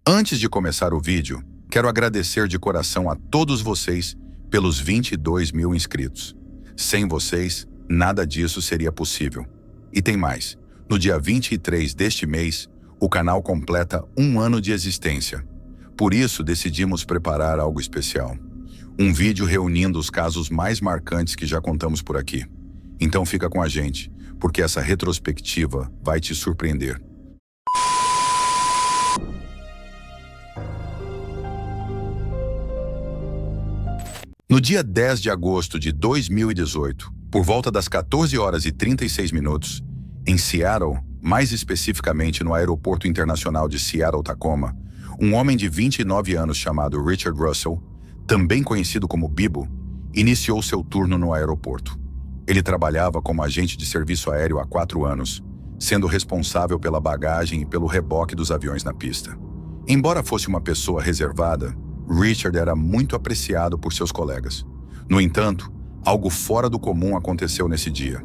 Antes de começar o vídeo, quero agradecer de coração a todos vocês pelos 22 mil inscritos. Sem vocês, nada disso seria possível. E tem mais. No dia 23 deste mês, o canal completa 1 ano de existência. Por isso, decidimos preparar algo especial. Um vídeo reunindo os casos mais marcantes que já contamos por aqui. Então fica com a gente, porque essa retrospectiva vai te surpreender. No dia 10 de agosto de 2018, por volta das 14 horas e 36 minutos, em Seattle, mais especificamente no Aeroporto Internacional de Seattle-Tacoma, um homem de 29 anos chamado Richard Russell, também conhecido como Bibo, iniciou seu turno no aeroporto. Ele trabalhava como agente de serviço aéreo há 4 anos, sendo responsável pela bagagem e pelo reboque dos aviões na pista. Embora fosse uma pessoa reservada, Richard era muito apreciado por seus colegas. No entanto, algo fora do comum aconteceu nesse dia.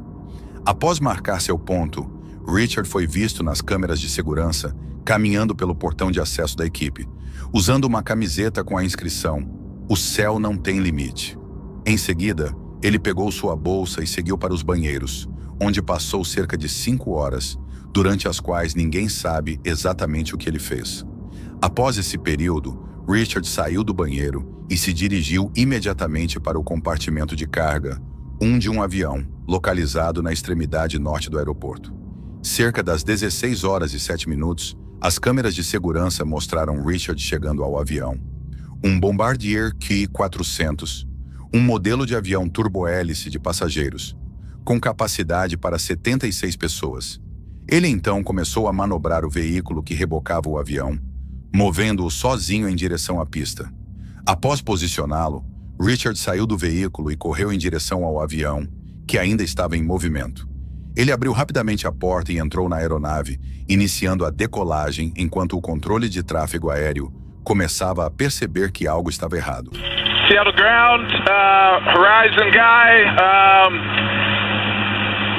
Após marcar seu ponto, Richard foi visto nas câmeras de segurança caminhando pelo portão de acesso da equipe, usando uma camiseta com a inscrição "O céu não tem limite". Em seguida, ele pegou sua bolsa e seguiu para os banheiros, onde passou cerca de 5 horas, durante as quais ninguém sabe exatamente o que ele fez. Após esse período, Richard saiu do banheiro e se dirigiu imediatamente para o compartimento de carga, de um avião, localizado na extremidade norte do aeroporto. Cerca das 16 horas e 7 minutos, as câmeras de segurança mostraram Richard chegando ao avião. Um Bombardier Q400, um modelo de avião turbohélice de passageiros, com capacidade para 76 pessoas. Ele então começou a manobrar o veículo que rebocava o avião, movendo-o sozinho em direção à pista. Após posicioná-lo, Richard saiu do veículo e correu em direção ao avião, que ainda estava em movimento. Ele abriu rapidamente a porta e entrou na aeronave, iniciando a decolagem enquanto o controle de tráfego aéreo começava a perceber que algo estava errado. Seattle ground, Horizon guy,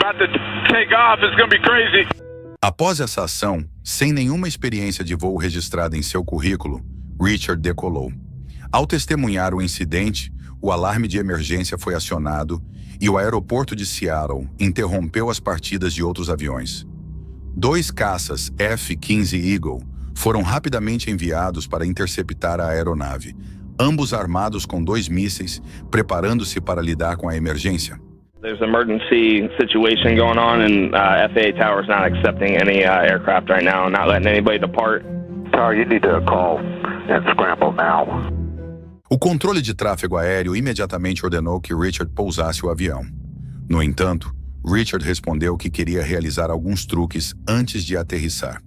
about to take off, it's gonna be crazy. Após essa ação, sem nenhuma experiência de voo registrada em seu currículo, Richard decolou. Ao testemunhar o incidente, o alarme de emergência foi acionado e o aeroporto de Seattle interrompeu as partidas de outros aviões. 2 caças F-15 Eagle foram rapidamente enviados para interceptar a aeronave, ambos armados com 2 mísseis, preparando-se para lidar com a emergência. There's an emergency situation going on and FAA Tower's not accepting any aircraft right now, not letting anybody depart. Tower, you need to call and scramble now. O controle de tráfego aéreo imediatamente ordenou que Richard pousasse o avião. No entanto, Richard respondeu que queria realizar alguns truques antes de aterrissar.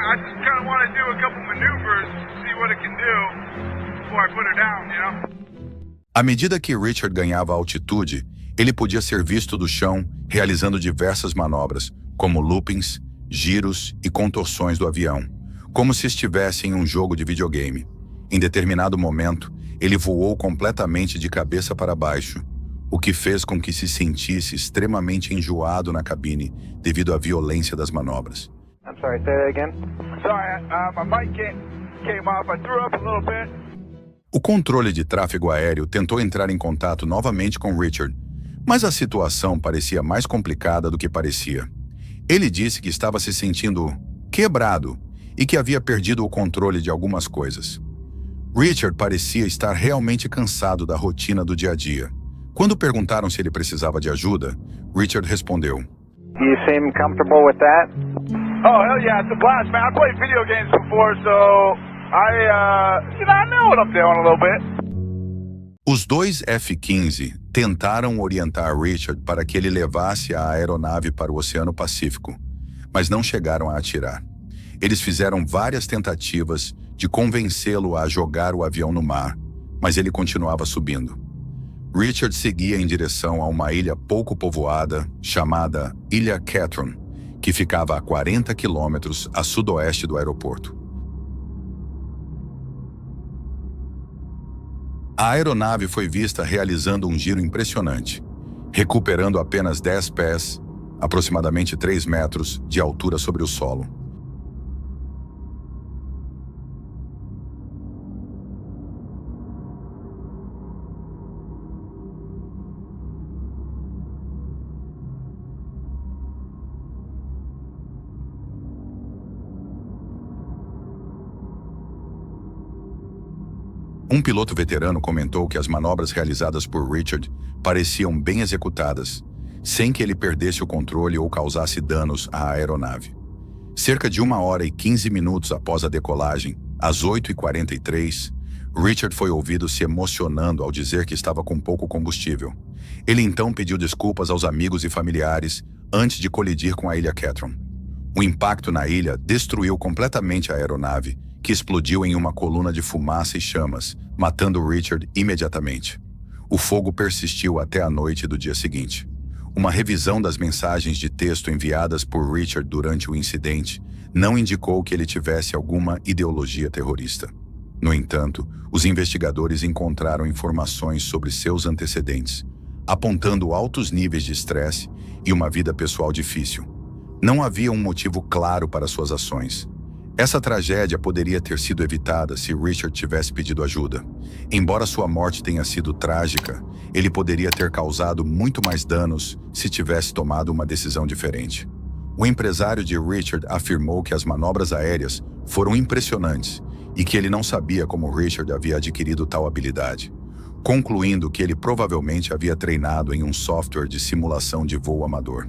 I just kind of want to do a couple maneuvers, see what it can do before I put her down, you know? À medida que Richard ganhava altitude, ele podia ser visto do chão realizando diversas manobras, como loopings, giros e contorções do avião, como se estivesse em um jogo de videogame. Em determinado momento, ele voou completamente de cabeça para baixo, o que fez com que se sentisse extremamente enjoado na cabine devido à violência das manobras. I'm sorry, say that again? Sorry, my mic came off, I threw up a little bit. O controle de tráfego aéreo tentou entrar em contato novamente com Richard, mas a situação parecia mais complicada do que parecia. Ele disse que estava se sentindo quebrado e que havia perdido o controle de algumas coisas. Richard parecia estar realmente cansado da rotina do dia a dia. Quando perguntaram se ele precisava de ajuda, Richard respondeu: You seem comfortable with that? Oh, hell yeah, it's a blast, man. I played video games before, so I know what I'm doing a little bit. Os 2 F-15 tentaram orientar Richard para que ele levasse a aeronave para o Oceano Pacífico, mas não chegaram a atirar. Eles fizeram várias tentativas de convencê-lo a jogar o avião no mar, mas ele continuava subindo. Richard seguia em direção a uma ilha pouco povoada chamada Ilha Catron, que ficava a 40 quilômetros a sudoeste do aeroporto. A aeronave foi vista realizando um giro impressionante, recuperando apenas 10 pés, aproximadamente 3 metros, de altura sobre o solo. Um piloto veterano comentou que as manobras realizadas por Richard pareciam bem executadas, sem que ele perdesse o controle ou causasse danos à aeronave. Cerca de 1 hora e 15 minutos após a decolagem, às 8h43, Richard foi ouvido se emocionando ao dizer que estava com pouco combustível. Ele então pediu desculpas aos amigos e familiares antes de colidir com a Ilha Ketron. O impacto na ilha destruiu completamente a aeronave, que explodiu em uma coluna de fumaça e chamas, matando Richard imediatamente. O fogo persistiu até a noite do dia seguinte. Uma revisão das mensagens de texto enviadas por Richard durante o incidente não indicou que ele tivesse alguma ideologia terrorista. No entanto, os investigadores encontraram informações sobre seus antecedentes, apontando altos níveis de estresse e uma vida pessoal difícil. Não havia um motivo claro para suas ações. Essa tragédia poderia ter sido evitada se Richard tivesse pedido ajuda. Embora sua morte tenha sido trágica, ele poderia ter causado muito mais danos se tivesse tomado uma decisão diferente. O empresário de Richard afirmou que as manobras aéreas foram impressionantes e que ele não sabia como Richard havia adquirido tal habilidade, concluindo que ele provavelmente havia treinado em um software de simulação de voo amador.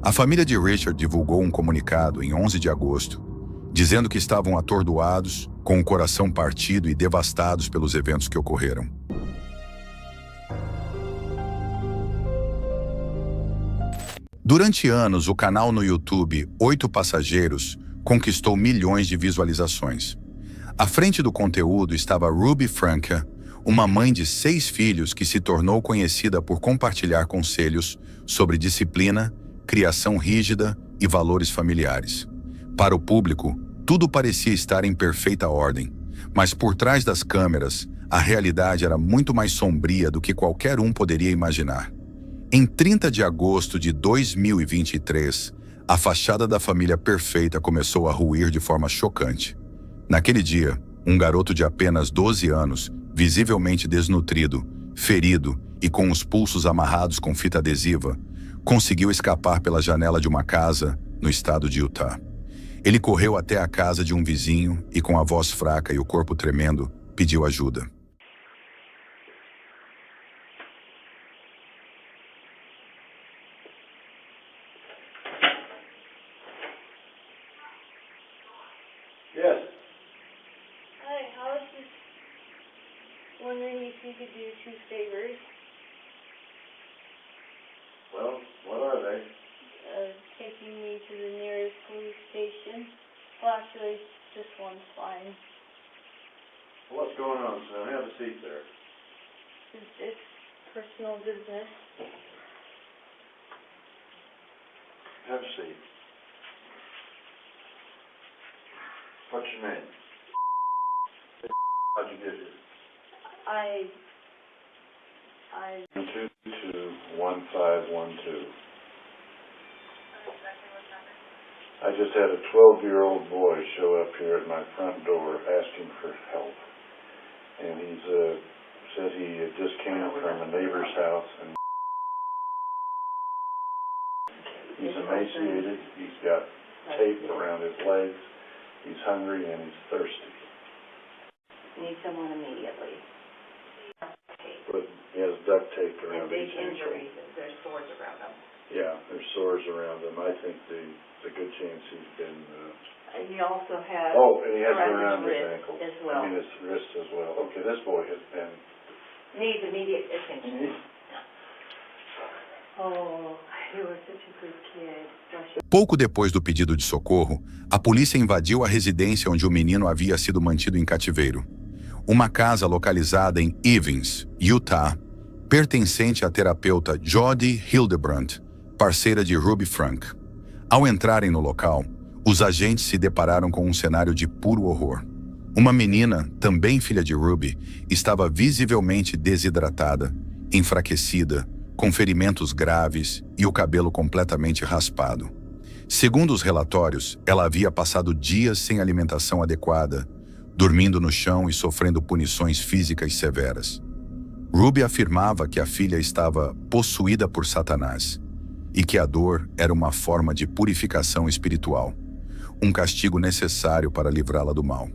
A família de Richard divulgou um comunicado em 11 de agosto, dizendo que estavam atordoados, com o coração partido e devastados pelos eventos que ocorreram. Durante anos, o canal no YouTube 8 Passageiros conquistou milhões de visualizações. À frente do conteúdo estava Ruby Franca, uma mãe de 6 filhos que se tornou conhecida por compartilhar conselhos sobre disciplina, criação rígida e valores familiares. Para o público, tudo parecia estar em perfeita ordem, mas por trás das câmeras, a realidade era muito mais sombria do que qualquer um poderia imaginar. Em 30 de agosto de 2023, a fachada da família perfeita começou a ruir de forma chocante. Naquele dia, um garoto de apenas 12 anos, visivelmente desnutrido, ferido e com os pulsos amarrados com fita adesiva, conseguiu escapar pela janela de uma casa no estado de Utah. Ele correu até a casa de um vizinho e, com a voz fraca e o corpo tremendo, pediu ajuda. Yes. Hi, I was just wondering if you could do 2 favors. Well, what are they? Taking me to the nearest police station. Well, actually, just one's fine. What's going on, son? Have a seat there. It's personal business. Have a seat. What's your name? How'd you get here? I 222-1512. I just had a 12-year-old boy show up here at my front door asking for help. And said he just came from a neighbor's house and he's emaciated, he's got tape around his legs, he's hungry and he's thirsty. need someone immediately. But he has duct tape around And big his ankle. injuries, there's sores around them. Yeah, there's sores around him. I think there's a good chance he's been... He also has and he has it around around his his wrist ankle. as well. I mean, his wrist as well. Okay, this boy has been... Needs immediate attention. Oh, you were such a good kid. Gosh. Pouco depois do pedido de socorro, a polícia invadiu a residência onde o menino havia sido mantido em cativeiro. Uma casa localizada em Evans, Utah, pertencente à terapeuta Jodi Hildebrandt, parceira de Ruby Frank. Ao entrarem no local, os agentes se depararam com um cenário de puro horror. Uma menina, também filha de Ruby, estava visivelmente desidratada, enfraquecida, com ferimentos graves e o cabelo completamente raspado. Segundo os relatórios, ela havia passado dias sem alimentação adequada, dormindo no chão e sofrendo punições físicas severas. Ruby afirmava que a filha estava possuída por Satanás e que a dor era uma forma de purificação espiritual, um castigo necessário para livrá-la do mal.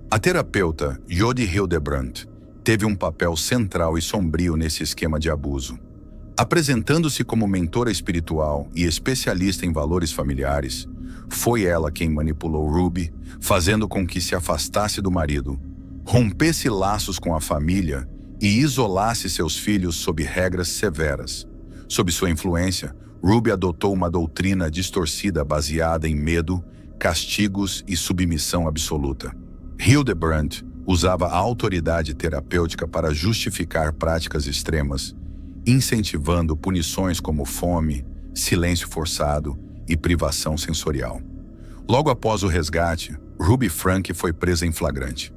A terapeuta Jodi Hildebrandt teve um papel central e sombrio nesse esquema de abuso. Apresentando-se como mentora espiritual e especialista em valores familiares, foi ela quem manipulou Ruby, fazendo com que se afastasse do marido, rompesse laços com a família e isolasse seus filhos sob regras severas. Sob sua influência, Ruby adotou uma doutrina distorcida baseada em medo, castigos e submissão absoluta. Hildebrandt usava a autoridade terapêutica para justificar práticas extremas, incentivando punições como fome, silêncio forçado e privação sensorial. Logo após o resgate, Ruby Frank foi presa em flagrante.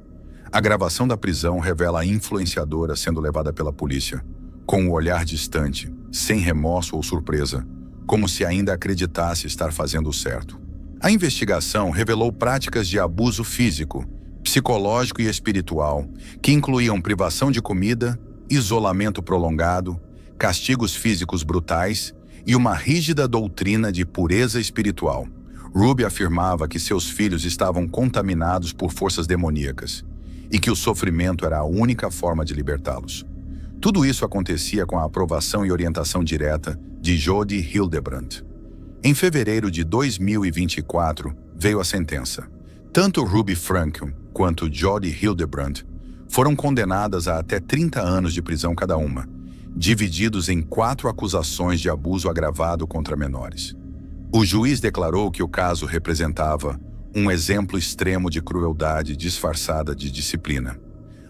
A gravação da prisão revela a influenciadora sendo levada pela polícia, com o olhar distante, sem remorso ou surpresa, como se ainda acreditasse estar fazendo o certo. A investigação revelou práticas de abuso físico, psicológico e espiritual, que incluíam privação de comida, isolamento prolongado, castigos físicos brutais e uma rígida doutrina de pureza espiritual. Ruby afirmava que seus filhos estavam contaminados por forças demoníacas e que o sofrimento era a única forma de libertá-los. Tudo isso acontecia com a aprovação e orientação direta de Jodi Hildebrandt. Em fevereiro de 2024, veio a sentença. Tanto Ruby Frank quanto Jodi Hildebrandt foram condenadas a até 30 anos de prisão cada uma, divididos em 4 acusações de abuso agravado contra menores. O juiz declarou que o caso representava um exemplo extremo de crueldade disfarçada de disciplina.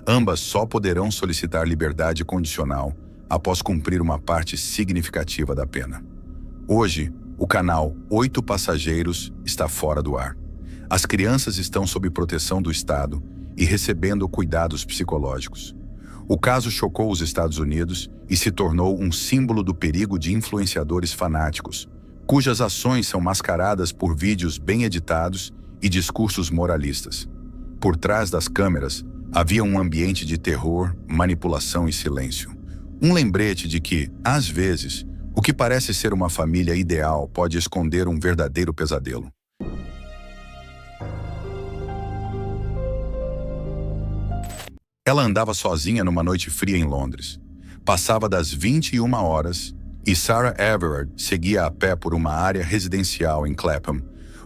Ambas só poderão solicitar liberdade condicional após cumprir uma parte significativa da pena. Hoje, o canal 8 Passageiros está fora do ar. As crianças estão sob proteção do Estado e recebendo cuidados psicológicos. O caso chocou os Estados Unidos e se tornou um símbolo do perigo de influenciadores fanáticos, cujas ações são mascaradas por vídeos bem editados e discursos moralistas. Por trás das câmeras, havia um ambiente de terror, manipulação e silêncio. Um lembrete de que, às vezes, o que parece ser uma família ideal pode esconder um verdadeiro pesadelo. Ela andava sozinha numa noite fria em Londres. Passava das 21 horas e Sarah Everard seguia a pé por uma área residencial em Clapham,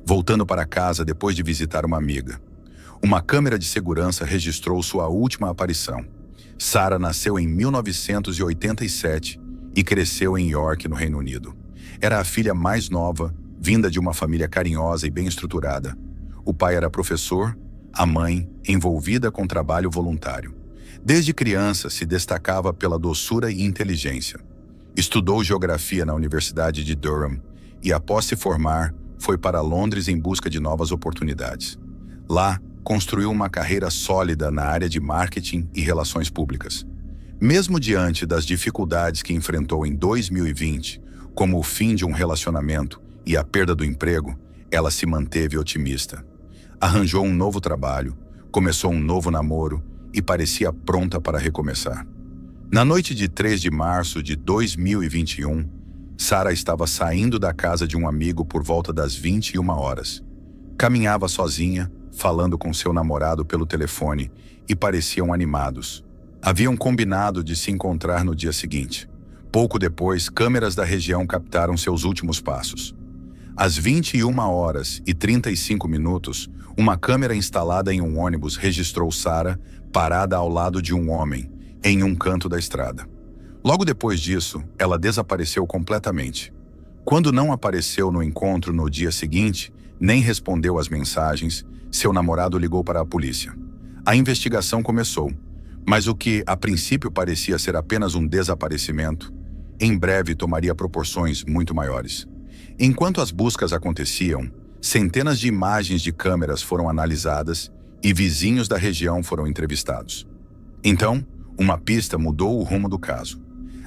voltando para casa depois de visitar uma amiga. Uma câmera de segurança registrou sua última aparição. Sarah nasceu em 1987 e cresceu em York, no Reino Unido. Era a filha mais nova, vinda de uma família carinhosa e bem estruturada. O pai era professor, a mãe, envolvida com trabalho voluntário. Desde criança, se destacava pela doçura e inteligência. Estudou geografia na Universidade de Durham e, após se formar, foi para Londres em busca de novas oportunidades. Lá, construiu uma carreira sólida na área de marketing e relações públicas. Mesmo diante das dificuldades que enfrentou em 2020, como o fim de um relacionamento e a perda do emprego, ela se manteve otimista. Arranjou um novo trabalho, começou um novo namoro e parecia pronta para recomeçar. Na noite de 3 de março de 2021, Sarah estava saindo da casa de um amigo por volta das 21 horas. Caminhava sozinha, falando com seu namorado pelo telefone, e pareciam animados. Haviam combinado de se encontrar no dia seguinte. Pouco depois, câmeras da região captaram seus últimos passos. Às 21 horas e 35 minutos, uma câmera instalada em um ônibus registrou Sarah parada ao lado de um homem, em um canto da estrada. Logo depois disso, ela desapareceu completamente. Quando não apareceu no encontro no dia seguinte, nem respondeu às mensagens, seu namorado ligou para a polícia. A investigação começou, mas o que a princípio parecia ser apenas um desaparecimento, em breve tomaria proporções muito maiores. Enquanto as buscas aconteciam, centenas de imagens de câmeras foram analisadas e vizinhos da região foram entrevistados. Então, uma pista mudou o rumo do caso.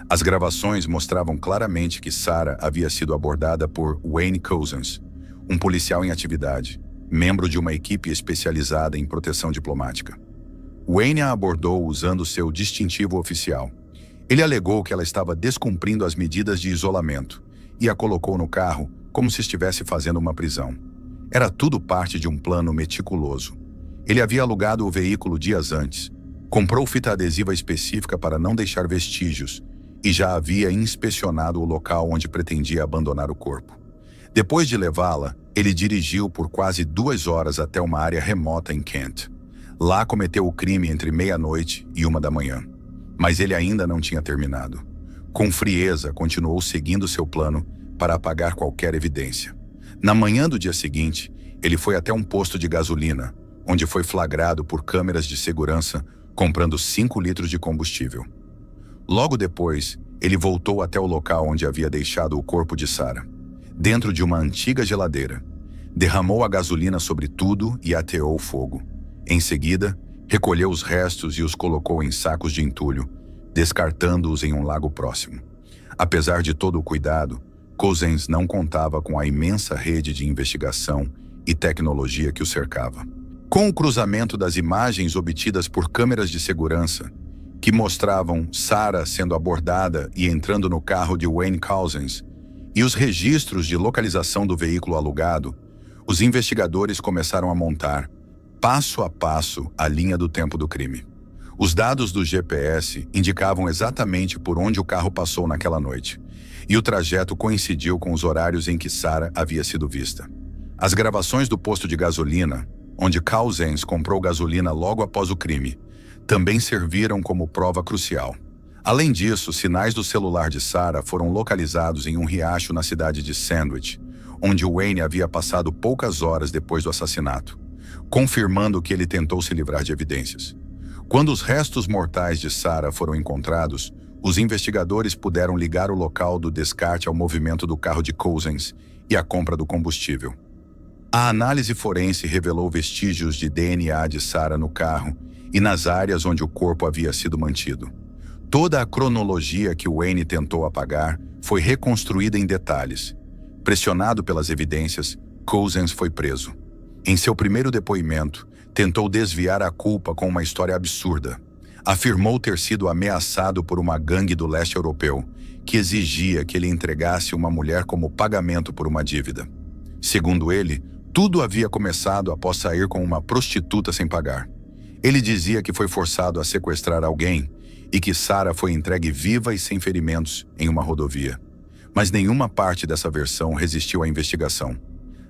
As gravações mostravam claramente que Sarah havia sido abordada por Wayne Couzens, um policial em atividade, membro de uma equipe especializada em proteção diplomática. Wayne a abordou usando seu distintivo oficial. Ele alegou que ela estava descumprindo as medidas de isolamento e a colocou no carro como se estivesse fazendo uma prisão. Era tudo parte de um plano meticuloso. Ele havia alugado o veículo dias antes, Comprou fita adesiva específica para não deixar vestígios e já havia inspecionado o local onde pretendia abandonar o corpo. Depois de levá-la, ele dirigiu por quase 2 horas até uma área remota em Kent. Lá cometeu o crime entre meia-noite e 1 da manhã. Mas ele ainda não tinha terminado. Com frieza, continuou seguindo seu plano para apagar qualquer evidência. Na manhã do dia seguinte, ele foi até um posto de gasolina, onde foi flagrado por câmeras de segurança comprando 5 litros de combustível. Logo depois, ele voltou até o local onde havia deixado o corpo de Sarah, dentro de uma antiga geladeira. Derramou a gasolina sobre tudo e ateou o fogo. Em seguida, recolheu os restos e os colocou em sacos de entulho, descartando-os em um lago próximo. Apesar de todo o cuidado, Cousins não contava com a imensa rede de investigação e tecnologia que o cercava. Com o cruzamento das imagens obtidas por câmeras de segurança, que mostravam Sarah sendo abordada e entrando no carro de Wayne Cousins, e os registros de localização do veículo alugado, os investigadores começaram a montar, passo a passo, a linha do tempo do crime. Os dados do GPS indicavam exatamente por onde o carro passou naquela noite, e o trajeto coincidiu com os horários em que Sarah havia sido vista. As gravações do posto de gasolina, onde Cousins comprou gasolina logo após o crime, também serviram como prova crucial. Além disso, sinais do celular de Sarah foram localizados em um riacho na cidade de Sandwich, onde Wayne havia passado poucas horas depois do assassinato, confirmando que ele tentou se livrar de evidências. Quando os restos mortais de Sarah foram encontrados, os investigadores puderam ligar o local do descarte ao movimento do carro de Cousins e à compra do combustível. A análise forense revelou vestígios de DNA de Sarah no carro e nas áreas onde o corpo havia sido mantido. Toda a cronologia que Wayne tentou apagar foi reconstruída em detalhes. Pressionado pelas evidências, Cousins foi preso. Em seu primeiro depoimento, tentou desviar a culpa com uma história absurda. Afirmou ter sido ameaçado por uma gangue do leste europeu, que exigia que ele entregasse uma mulher como pagamento por uma dívida. Segundo ele, tudo havia começado após sair com uma prostituta sem pagar. Ele dizia que foi forçado a sequestrar alguém e que Sarah foi entregue viva e sem ferimentos em uma rodovia. Mas nenhuma parte dessa versão resistiu à investigação.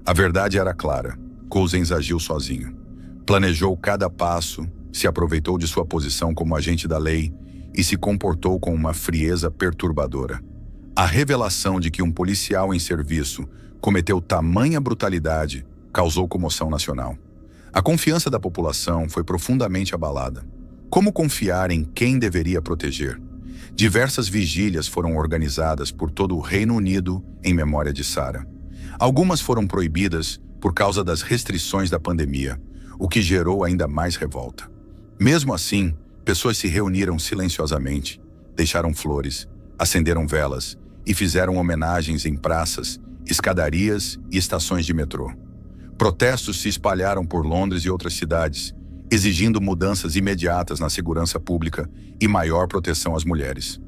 A verdade era clara. Cousins agiu sozinho. Planejou cada passo, se aproveitou de sua posição como agente da lei e se comportou com uma frieza perturbadora. A revelação de que um policial em serviço cometeu tamanha brutalidade causou comoção nacional. A confiança da população foi profundamente abalada. Como confiar em quem deveria proteger? Diversas vigílias foram organizadas por todo o Reino Unido em memória de Sarah. Algumas foram proibidas por causa das restrições da pandemia, o que gerou ainda mais revolta. Mesmo assim, pessoas se reuniram silenciosamente, deixaram flores, acenderam velas e fizeram homenagens em praças, escadarias e estações de metrô. Protestos se espalharam por Londres e outras cidades, exigindo mudanças imediatas na segurança pública e maior proteção às mulheres.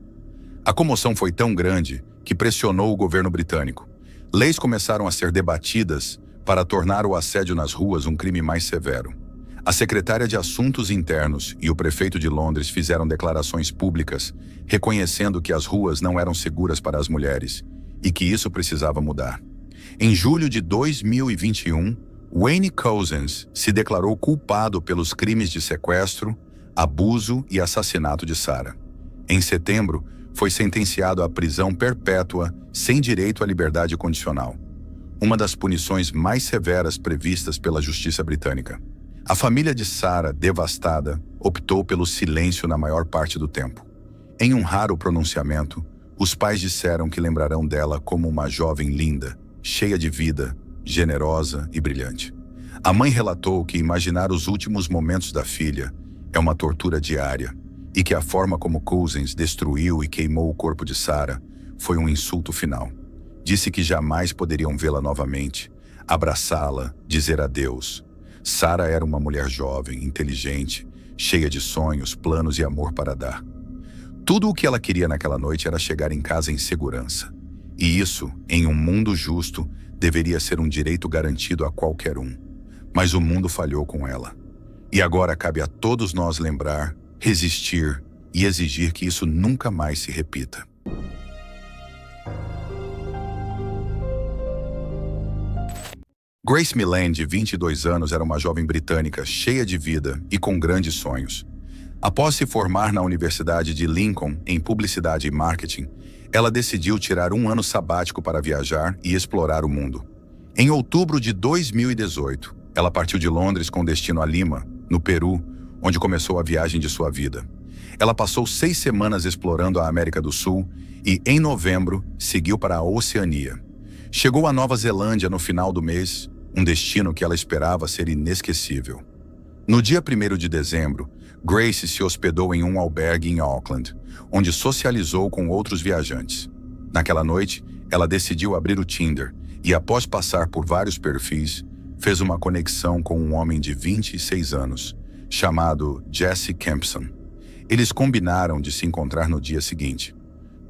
A comoção foi tão grande que pressionou o governo britânico. Leis começaram a ser debatidas para tornar o assédio nas ruas um crime mais severo. A secretária de Assuntos Internos e o prefeito de Londres fizeram declarações públicas, reconhecendo que as ruas não eram seguras para as mulheres e que isso precisava mudar. Em julho de 2021, Wayne Cousins se declarou culpado pelos crimes de sequestro, abuso e assassinato de Sarah. Em setembro, foi sentenciado à prisão perpétua sem direito à liberdade condicional, uma das punições mais severas previstas pela justiça britânica. A família de Sarah, devastada, optou pelo silêncio na maior parte do tempo. Em um raro pronunciamento, os pais disseram que lembrarão dela como uma jovem linda, cheia de vida, generosa e brilhante. A mãe relatou que imaginar os últimos momentos da filha é uma tortura diária e que a forma como Cousins destruiu e queimou o corpo de Sarah foi um insulto final. Disse que jamais poderiam vê-la novamente, abraçá-la, dizer adeus. Sarah era uma mulher jovem, inteligente, cheia de sonhos, planos e amor para dar. Tudo o que ela queria naquela noite era chegar em casa em segurança. E isso, em um mundo justo, deveria ser um direito garantido a qualquer um. Mas o mundo falhou com ela. E agora cabe a todos nós lembrar, resistir e exigir que isso nunca mais se repita. Grace Millane, de 22 anos, era uma jovem britânica cheia de vida e com grandes sonhos. Após se formar na Universidade de Lincoln em Publicidade e Marketing, ela decidiu tirar um ano sabático para viajar e explorar o mundo. Em outubro de 2018, ela partiu de Londres com destino a Lima, no Peru, onde começou a viagem de sua vida. Ela passou 6 semanas explorando a América do Sul e, em novembro, seguiu para a Oceania. Chegou à Nova Zelândia no final do mês, um destino que ela esperava ser inesquecível. No dia 1º de dezembro, Grace se hospedou em um albergue em Auckland, onde socializou com outros viajantes. Naquela noite, ela decidiu abrir o Tinder e, após passar por vários perfis, fez uma conexão com um homem de 26 anos, chamado Jesse Kempson. Eles combinaram de se encontrar no dia seguinte.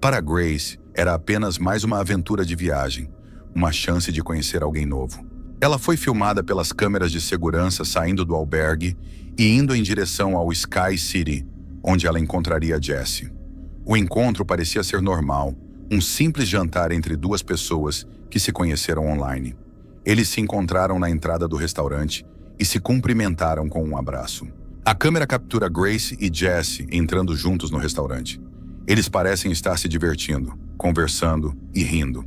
Para Grace, era apenas mais uma aventura de viagem, uma chance de conhecer alguém novo. Ela foi filmada pelas câmeras de segurança saindo do albergue e indo em direção ao Sky City, onde ela encontraria Jesse. O encontro parecia ser normal, um simples jantar entre duas pessoas que se conheceram online. Eles se encontraram na entrada do restaurante e se cumprimentaram com um abraço. A câmera captura Grace e Jesse entrando juntos no restaurante. Eles parecem estar se divertindo, conversando e rindo.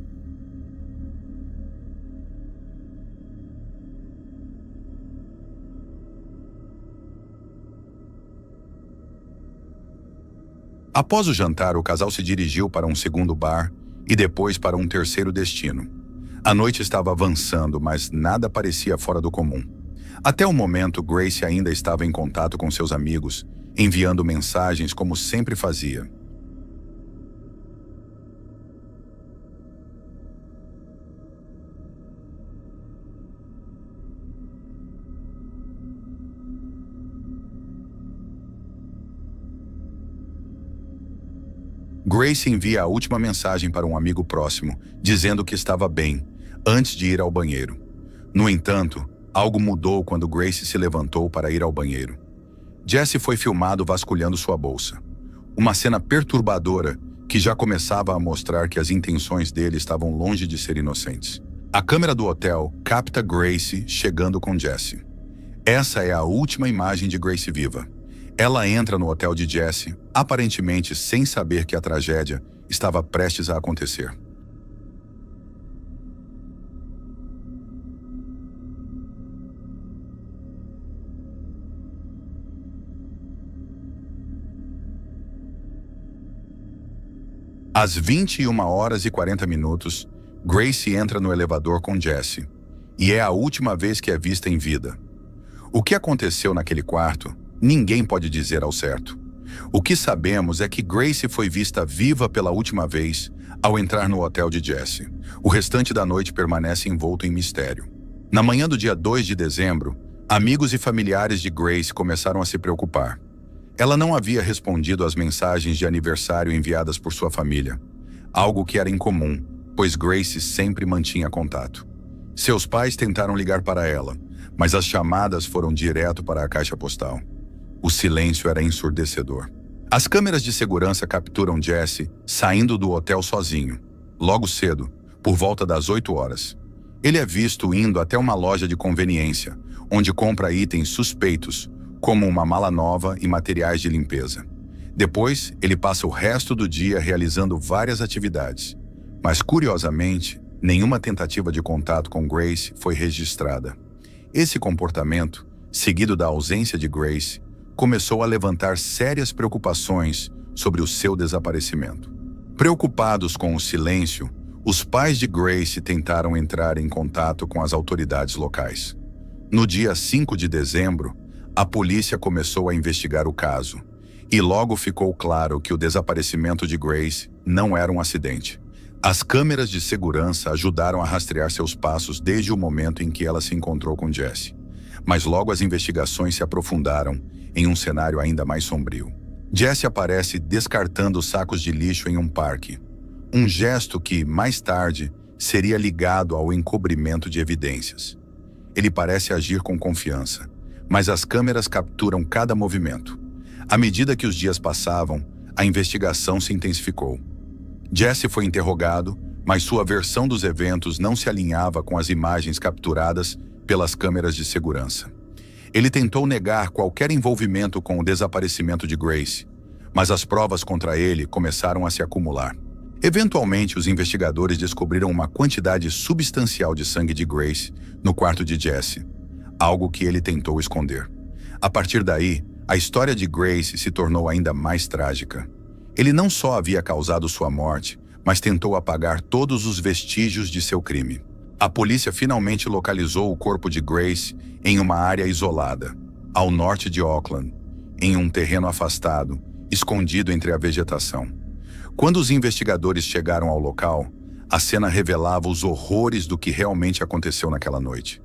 Após o jantar, o casal se dirigiu para um segundo bar e depois para um terceiro destino. A noite estava avançando, mas nada parecia fora do comum. Até o momento, Grace ainda estava em contato com seus amigos, enviando mensagens como sempre fazia. Grace envia a última mensagem para um amigo próximo, dizendo que estava bem, antes de ir ao banheiro. No entanto, algo mudou quando Grace se levantou para ir ao banheiro. Jesse foi filmado vasculhando sua bolsa. Uma cena perturbadora que já começava a mostrar que as intenções dele estavam longe de ser inocentes. A câmera do hotel capta Grace chegando com Jesse. Essa é a última imagem de Grace viva. Ela entra no hotel de Jesse, aparentemente sem saber que a tragédia estava prestes a acontecer. Às 21h40, Grace entra no elevador com Jesse, e é a última vez que é vista em vida. O que aconteceu naquele quarto, ninguém pode dizer ao certo. O que sabemos é que Grace foi vista viva pela última vez ao entrar no hotel de Jesse. O restante da noite permanece envolto em mistério. Na manhã do dia 2 de dezembro, amigos e familiares de Grace começaram a se preocupar. Ela não havia respondido às mensagens de aniversário enviadas por sua família, algo que era incomum, pois Grace sempre mantinha contato. Seus pais tentaram ligar para ela, mas as chamadas foram direto para a caixa postal. O silêncio era ensurdecedor. As câmeras de segurança capturam Jesse saindo do hotel sozinho, logo cedo, por volta das 8 horas. Ele é visto indo até uma loja de conveniência, onde compra itens suspeitos, como uma mala nova e materiais de limpeza. Depois, ele passa o resto do dia realizando várias atividades. Mas, curiosamente, nenhuma tentativa de contato com Grace foi registrada. Esse comportamento, seguido da ausência de Grace, começou a levantar sérias preocupações sobre o seu desaparecimento. Preocupados com o silêncio, os pais de Grace tentaram entrar em contato com as autoridades locais. No dia 5 de dezembro, a polícia começou a investigar o caso, e logo ficou claro que o desaparecimento de Grace não era um acidente. As câmeras de segurança ajudaram a rastrear seus passos desde o momento em que ela se encontrou com Jesse. Mas logo as investigações se aprofundaram em um cenário ainda mais sombrio. Jesse aparece descartando sacos de lixo em um parque, um gesto que, mais tarde, seria ligado ao encobrimento de evidências. Ele parece agir com confiança, mas as câmeras capturam cada movimento. À medida que os dias passavam, a investigação se intensificou. Jesse foi interrogado, mas sua versão dos eventos não se alinhava com as imagens capturadas pelas câmeras de segurança. Ele tentou negar qualquer envolvimento com o desaparecimento de Grace, mas as provas contra ele começaram a se acumular. Eventualmente, os investigadores descobriram uma quantidade substancial de sangue de Grace no quarto de Jesse, algo que ele tentou esconder. A partir daí, a história de Grace se tornou ainda mais trágica. Ele não só havia causado sua morte, mas tentou apagar todos os vestígios de seu crime. A polícia finalmente localizou o corpo de Grace em uma área isolada, ao norte de Auckland, em um terreno afastado, escondido entre a vegetação. Quando os investigadores chegaram ao local, a cena revelava os horrores do que realmente aconteceu naquela noite.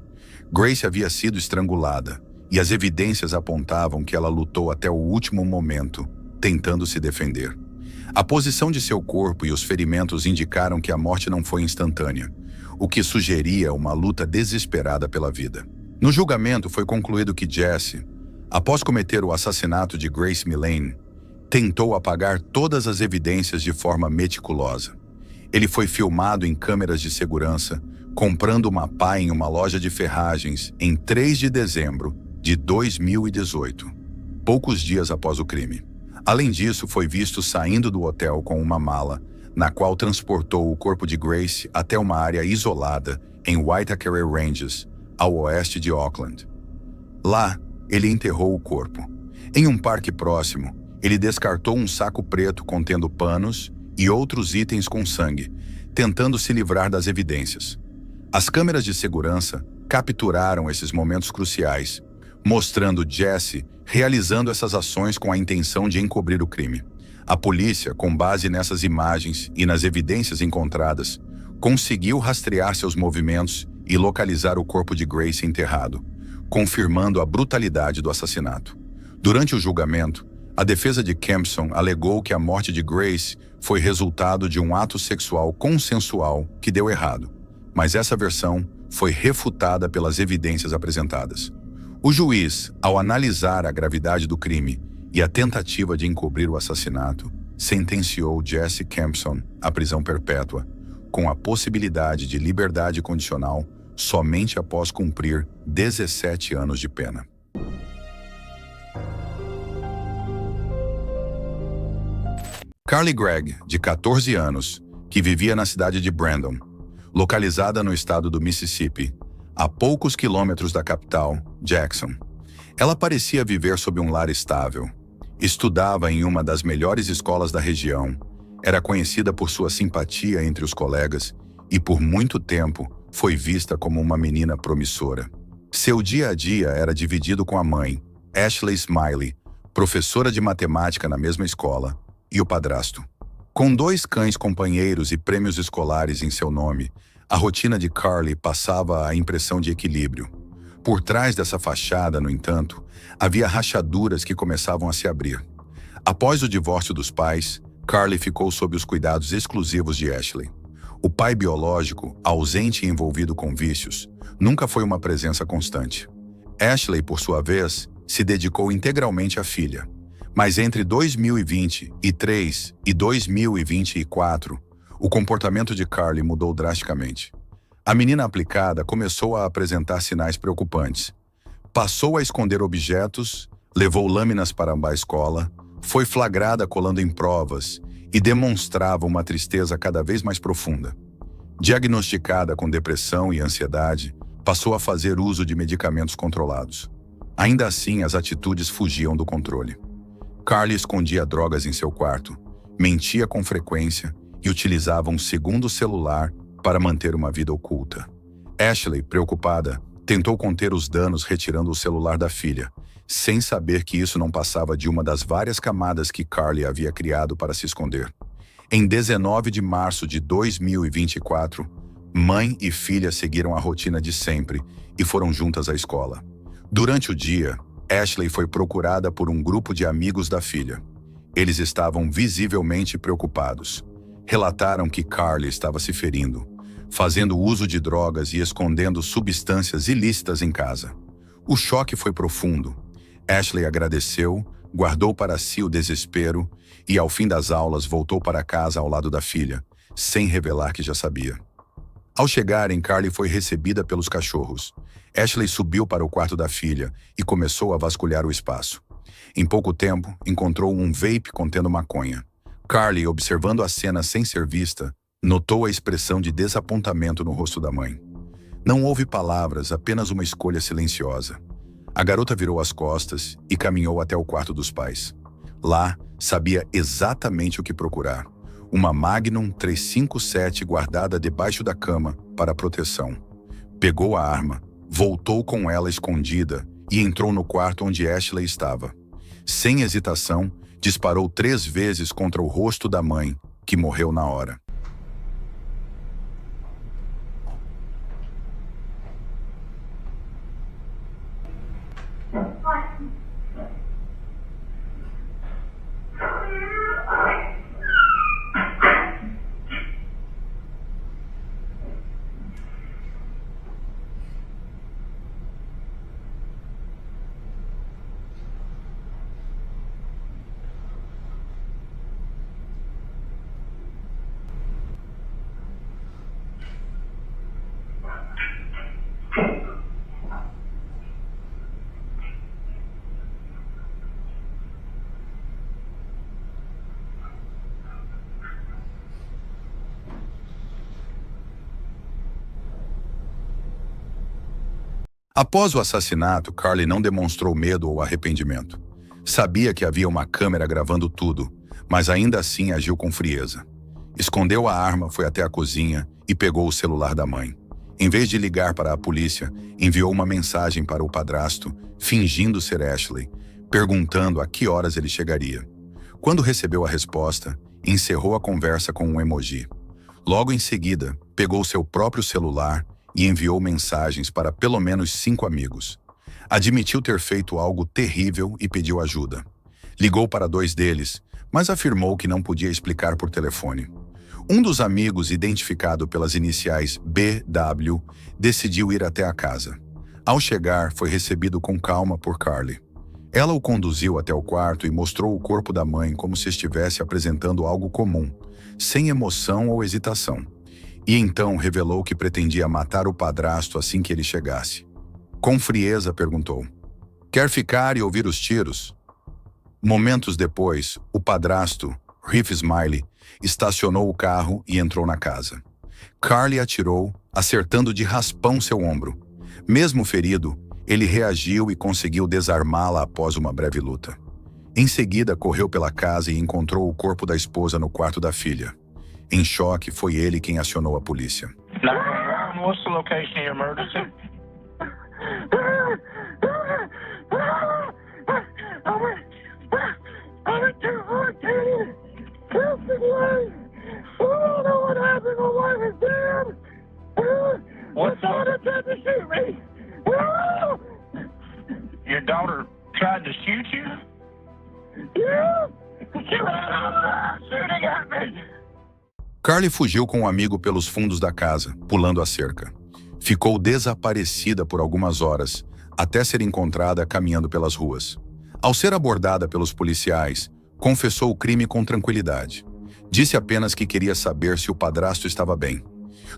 Grace havia sido estrangulada, e as evidências apontavam que ela lutou até o último momento, tentando se defender. A posição de seu corpo e os ferimentos indicaram que a morte não foi instantânea, o que sugeria uma luta desesperada pela vida. No julgamento foi concluído que Jesse, após cometer o assassinato de Grace Millane, tentou apagar todas as evidências de forma meticulosa. Ele foi filmado em câmeras de segurança, comprando uma pá em uma loja de ferragens em 3 de dezembro de 2018, poucos dias após o crime. Além disso, foi visto saindo do hotel com uma mala, na qual transportou o corpo de Grace até uma área isolada em Waitakere Ranges, ao oeste de Auckland. Lá, ele enterrou o corpo. Em um parque próximo, ele descartou um saco preto contendo panos e outros itens com sangue, tentando se livrar das evidências. As câmeras de segurança capturaram esses momentos cruciais, mostrando Jesse realizando essas ações com a intenção de encobrir o crime. A polícia, com base nessas imagens e nas evidências encontradas, conseguiu rastrear seus movimentos e localizar o corpo de Grace enterrado, confirmando a brutalidade do assassinato. Durante o julgamento, a defesa de Kempson alegou que a morte de Grace foi resultado de um ato sexual consensual que deu errado, mas essa versão foi refutada pelas evidências apresentadas. O juiz, ao analisar a gravidade do crime e a tentativa de encobrir o assassinato, sentenciou Jesse Kempson à prisão perpétua, com a possibilidade de liberdade condicional somente após cumprir 17 anos de pena. Carly Gregg, de 14 anos, que vivia na cidade de Brandon, localizada no estado do Mississippi, a poucos quilômetros da capital, Jackson. Ela parecia viver sob um lar estável. Estudava em uma das melhores escolas da região, era conhecida por sua simpatia entre os colegas e, por muito tempo, foi vista como uma menina promissora. Seu dia a dia era dividido com a mãe, Ashley Smiley, professora de matemática na mesma escola, e o padrasto. Com 2 cães companheiros e prêmios escolares em seu nome, a rotina de Carly passava a impressão de equilíbrio. Por trás dessa fachada, no entanto, havia rachaduras que começavam a se abrir. Após o divórcio dos pais, Carly ficou sob os cuidados exclusivos de Ashley. O pai biológico, ausente e envolvido com vícios, nunca foi uma presença constante. Ashley, por sua vez, se dedicou integralmente à filha. Mas entre 2023 e 2024, o comportamento de Carly mudou drasticamente. A menina aplicada começou a apresentar sinais preocupantes. Passou a esconder objetos, levou lâminas para a escola, foi flagrada colando em provas e demonstrava uma tristeza cada vez mais profunda. Diagnosticada com depressão e ansiedade, passou a fazer uso de medicamentos controlados. Ainda assim, as atitudes fugiam do controle. Carly escondia drogas em seu quarto, mentia com frequência e utilizava um segundo celular para manter uma vida oculta. Ashley, preocupada, tentou conter os danos retirando o celular da filha, sem saber que isso não passava de uma das várias camadas que Carly havia criado para se esconder. Em 19 de março de 2024, mãe e filha seguiram a rotina de sempre e foram juntas à escola. Durante o dia, Ashley foi procurada por um grupo de amigos da filha. Eles estavam visivelmente preocupados. Relataram que Carly estava se ferindo, fazendo uso de drogas e escondendo substâncias ilícitas em casa. O choque foi profundo. Ashley agradeceu, guardou para si o desespero e, ao fim das aulas, voltou para casa ao lado da filha, sem revelar que já sabia. Ao chegarem, Carly foi recebida pelos cachorros. Ashley subiu para o quarto da filha e começou a vasculhar o espaço. Em pouco tempo, encontrou um vape contendo maconha. Carly, observando a cena sem ser vista, notou a expressão de desapontamento no rosto da mãe. Não houve palavras, apenas uma escolha silenciosa. A garota virou as costas e caminhou até o quarto dos pais. Lá, sabia exatamente o que procurar. Uma Magnum 357 guardada debaixo da cama para proteção. Pegou a arma, voltou com ela escondida e entrou no quarto onde Ashley estava. Sem hesitação, disparou 3 vezes contra o rosto da mãe, que morreu na hora. Após o assassinato, Carly não demonstrou medo ou arrependimento. Sabia que havia uma câmera gravando tudo, mas ainda assim agiu com frieza. Escondeu a arma, foi até a cozinha e pegou o celular da mãe. Em vez de ligar para a polícia, enviou uma mensagem para o padrasto, fingindo ser Ashley, perguntando a que horas ele chegaria. Quando recebeu a resposta, encerrou a conversa com um emoji. Logo em seguida, pegou seu próprio celular e enviou mensagens para pelo menos 5 amigos. Admitiu ter feito algo terrível e pediu ajuda. Ligou para 2 deles, mas afirmou que não podia explicar por telefone. Um dos amigos, identificado pelas iniciais BW, decidiu ir até a casa. Ao chegar, foi recebido com calma por Carly. Ela o conduziu até o quarto e mostrou o corpo da mãe como se estivesse apresentando algo comum, sem emoção ou hesitação. E então revelou que pretendia matar o padrasto assim que ele chegasse. Com frieza perguntou: "Quer ficar e ouvir os tiros?" Momentos depois, o padrasto, Riff Smiley, estacionou o carro e entrou na casa. Carly atirou, acertando de raspão seu ombro. Mesmo ferido, ele reagiu e conseguiu desarmá-la após uma breve luta. Em seguida, correu pela casa e encontrou o corpo da esposa no quarto da filha. Em choque, foi ele quem acionou a polícia. What's the location of your emergency? I went to Hard Canyon, Lane. I don't know what happened. My wife is dead. What's someone tried to shoot me? Your daughter tried to shoot you? Yeah. She ran out of the shooting at me. Carly fugiu com um amigo pelos fundos da casa, pulando a cerca. Ficou desaparecida por algumas horas, até ser encontrada caminhando pelas ruas. Ao ser abordada pelos policiais, confessou o crime com tranquilidade. Disse apenas que queria saber se o padrasto estava bem.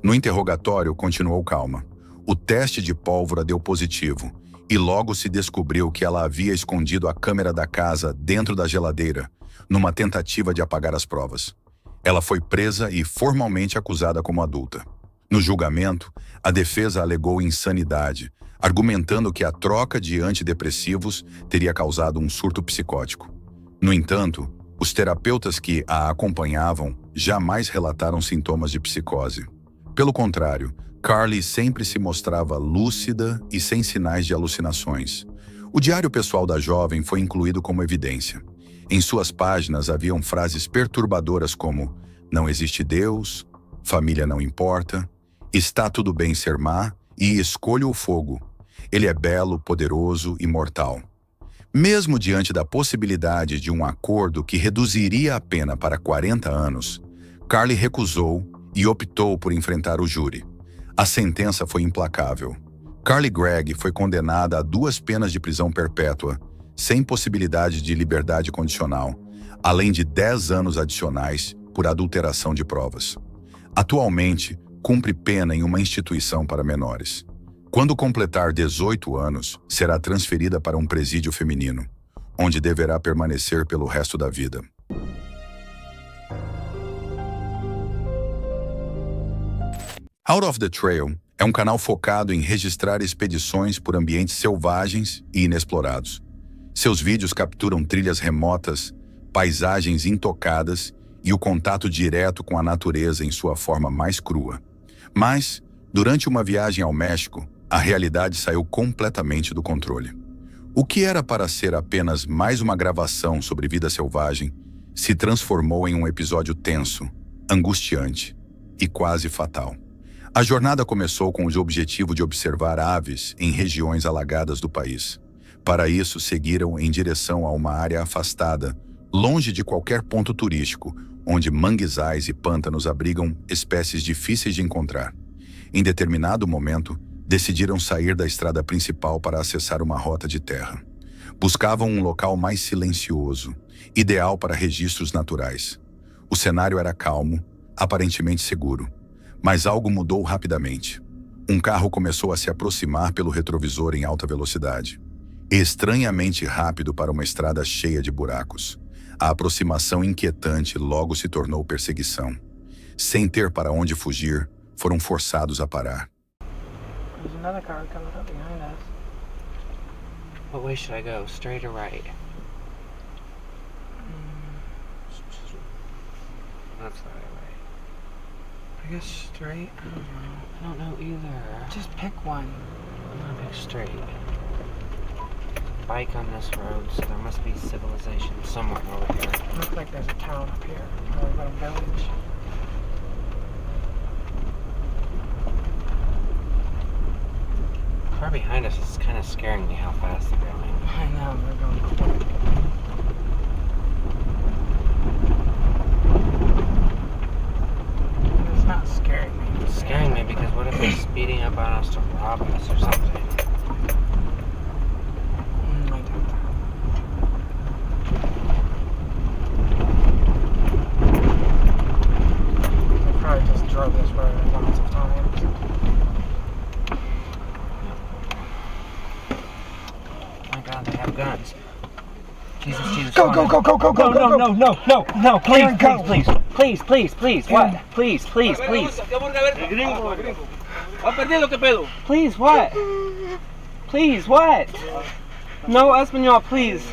No interrogatório, continuou calma. O teste de pólvora deu positivo, e logo se descobriu que ela havia escondido a câmera da casa dentro da geladeira, numa tentativa de apagar as provas. Ela foi presa e formalmente acusada como adulta. No julgamento, a defesa alegou insanidade, argumentando que a troca de antidepressivos teria causado um surto psicótico. No entanto, os terapeutas que a acompanhavam jamais relataram sintomas de psicose. Pelo contrário, Carly sempre se mostrava lúcida e sem sinais de alucinações. O diário pessoal da jovem foi incluído como evidência. Em suas páginas haviam frases perturbadoras como "não existe Deus", "família não importa", "está tudo bem ser má" e "escolha o fogo". Ele é belo, poderoso e mortal. Mesmo diante da possibilidade de um acordo que reduziria a pena para 40 anos, Carly recusou e optou por enfrentar o júri. A sentença foi implacável. Carly Gregg foi condenada a 2 penas de prisão perpétua, sem possibilidade de liberdade condicional, além de 10 anos adicionais por adulteração de provas. Atualmente, cumpre pena em uma instituição para menores. Quando completar 18 anos, será transferida para um presídio feminino, onde deverá permanecer pelo resto da vida. Out of the Trail é um canal focado em registrar expedições por ambientes selvagens e inexplorados. Seus vídeos capturam trilhas remotas, paisagens intocadas e o contato direto com a natureza em sua forma mais crua. Mas, durante uma viagem ao México, a realidade saiu completamente do controle. O que era para ser apenas mais uma gravação sobre vida selvagem se transformou em um episódio tenso, angustiante e quase fatal. A jornada começou com o objetivo de observar aves em regiões alagadas do país. Para isso, seguiram em direção a uma área afastada, longe de qualquer ponto turístico, onde manguezais e pântanos abrigam espécies difíceis de encontrar. Em determinado momento, decidiram sair da estrada principal para acessar uma rota de terra. Buscavam um local mais silencioso, ideal para registros naturais. O cenário era calmo, aparentemente seguro, mas algo mudou rapidamente. Um carro começou a se aproximar pelo retrovisor em alta velocidade. Estranhamente rápido para uma estrada cheia de buracos. A aproximação inquietante logo se tornou perseguição. Sem ter para onde fugir, foram forçados a parar. There's another car coming up behind us. What way should I go? Straight or right? That's the right way. I guess straight. I don't know either. Just pick one. I'm gonna pick straight. Bike on this road, so there must be civilization somewhere over here. Looks like there's a town up here, or a little village. The car behind us is kind of scaring me how fast they're going. I know, they're going quick. It's not scaring me. It's scaring me because what if they're speeding up on us to rob us or something? I doubt that. They probably just drove this road lots of times. Oh my god, they have guns. Jesus, Jesus. Go, go, go, go, go, go, No, go, no, no, no, no, please, Aaron, go. please, please, please, please, what? Please, please, please. Please, what? Please, what? No Espanol, please.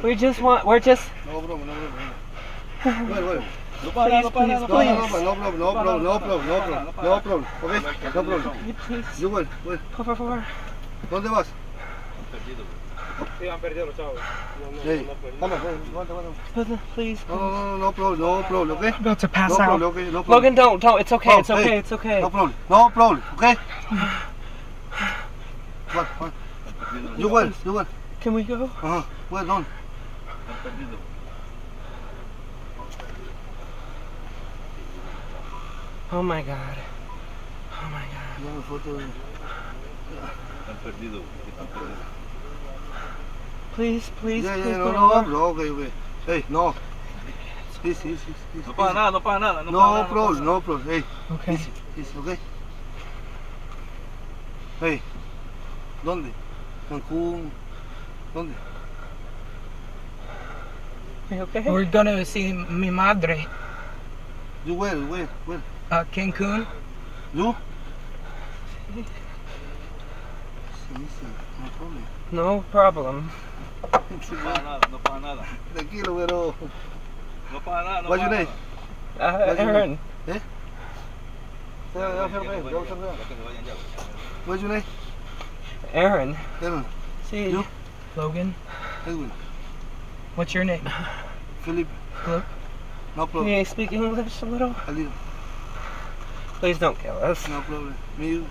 We're just... No problem. Please. No problem. Okay, no problem. Please, You will. por favor. ¿Dónde vas? Hey, vamos, Please. no problem, okay? I'm about to pass No out. problem, okay, no problem. Logan, don't. It's okay, Oh, it's okay, hey. it's okay. No problem, okay? What? You will. Can we go? Well done. Oh my god. Una foto. Please, Yeah, por no, favor. okay. Hey, no. Easy. No pasa nada. No problem. Hey, Okay. easy, okay? Hey, ¿dónde? Cancún. ¿Dónde? Are you okay? We're gonna see mi madre. You where? Cancun. You? Easy, no problem. No problem. No pasa nada. Tranquilo, pero... No pasa nada. What's your name? Aaron. What's your name? Aaron. Aaron. See. You? Logan. Edwin. What's your name? Philip. Philip. No Can problem. you speak English a little? A little. Please don't kill us. No problem. Me, you.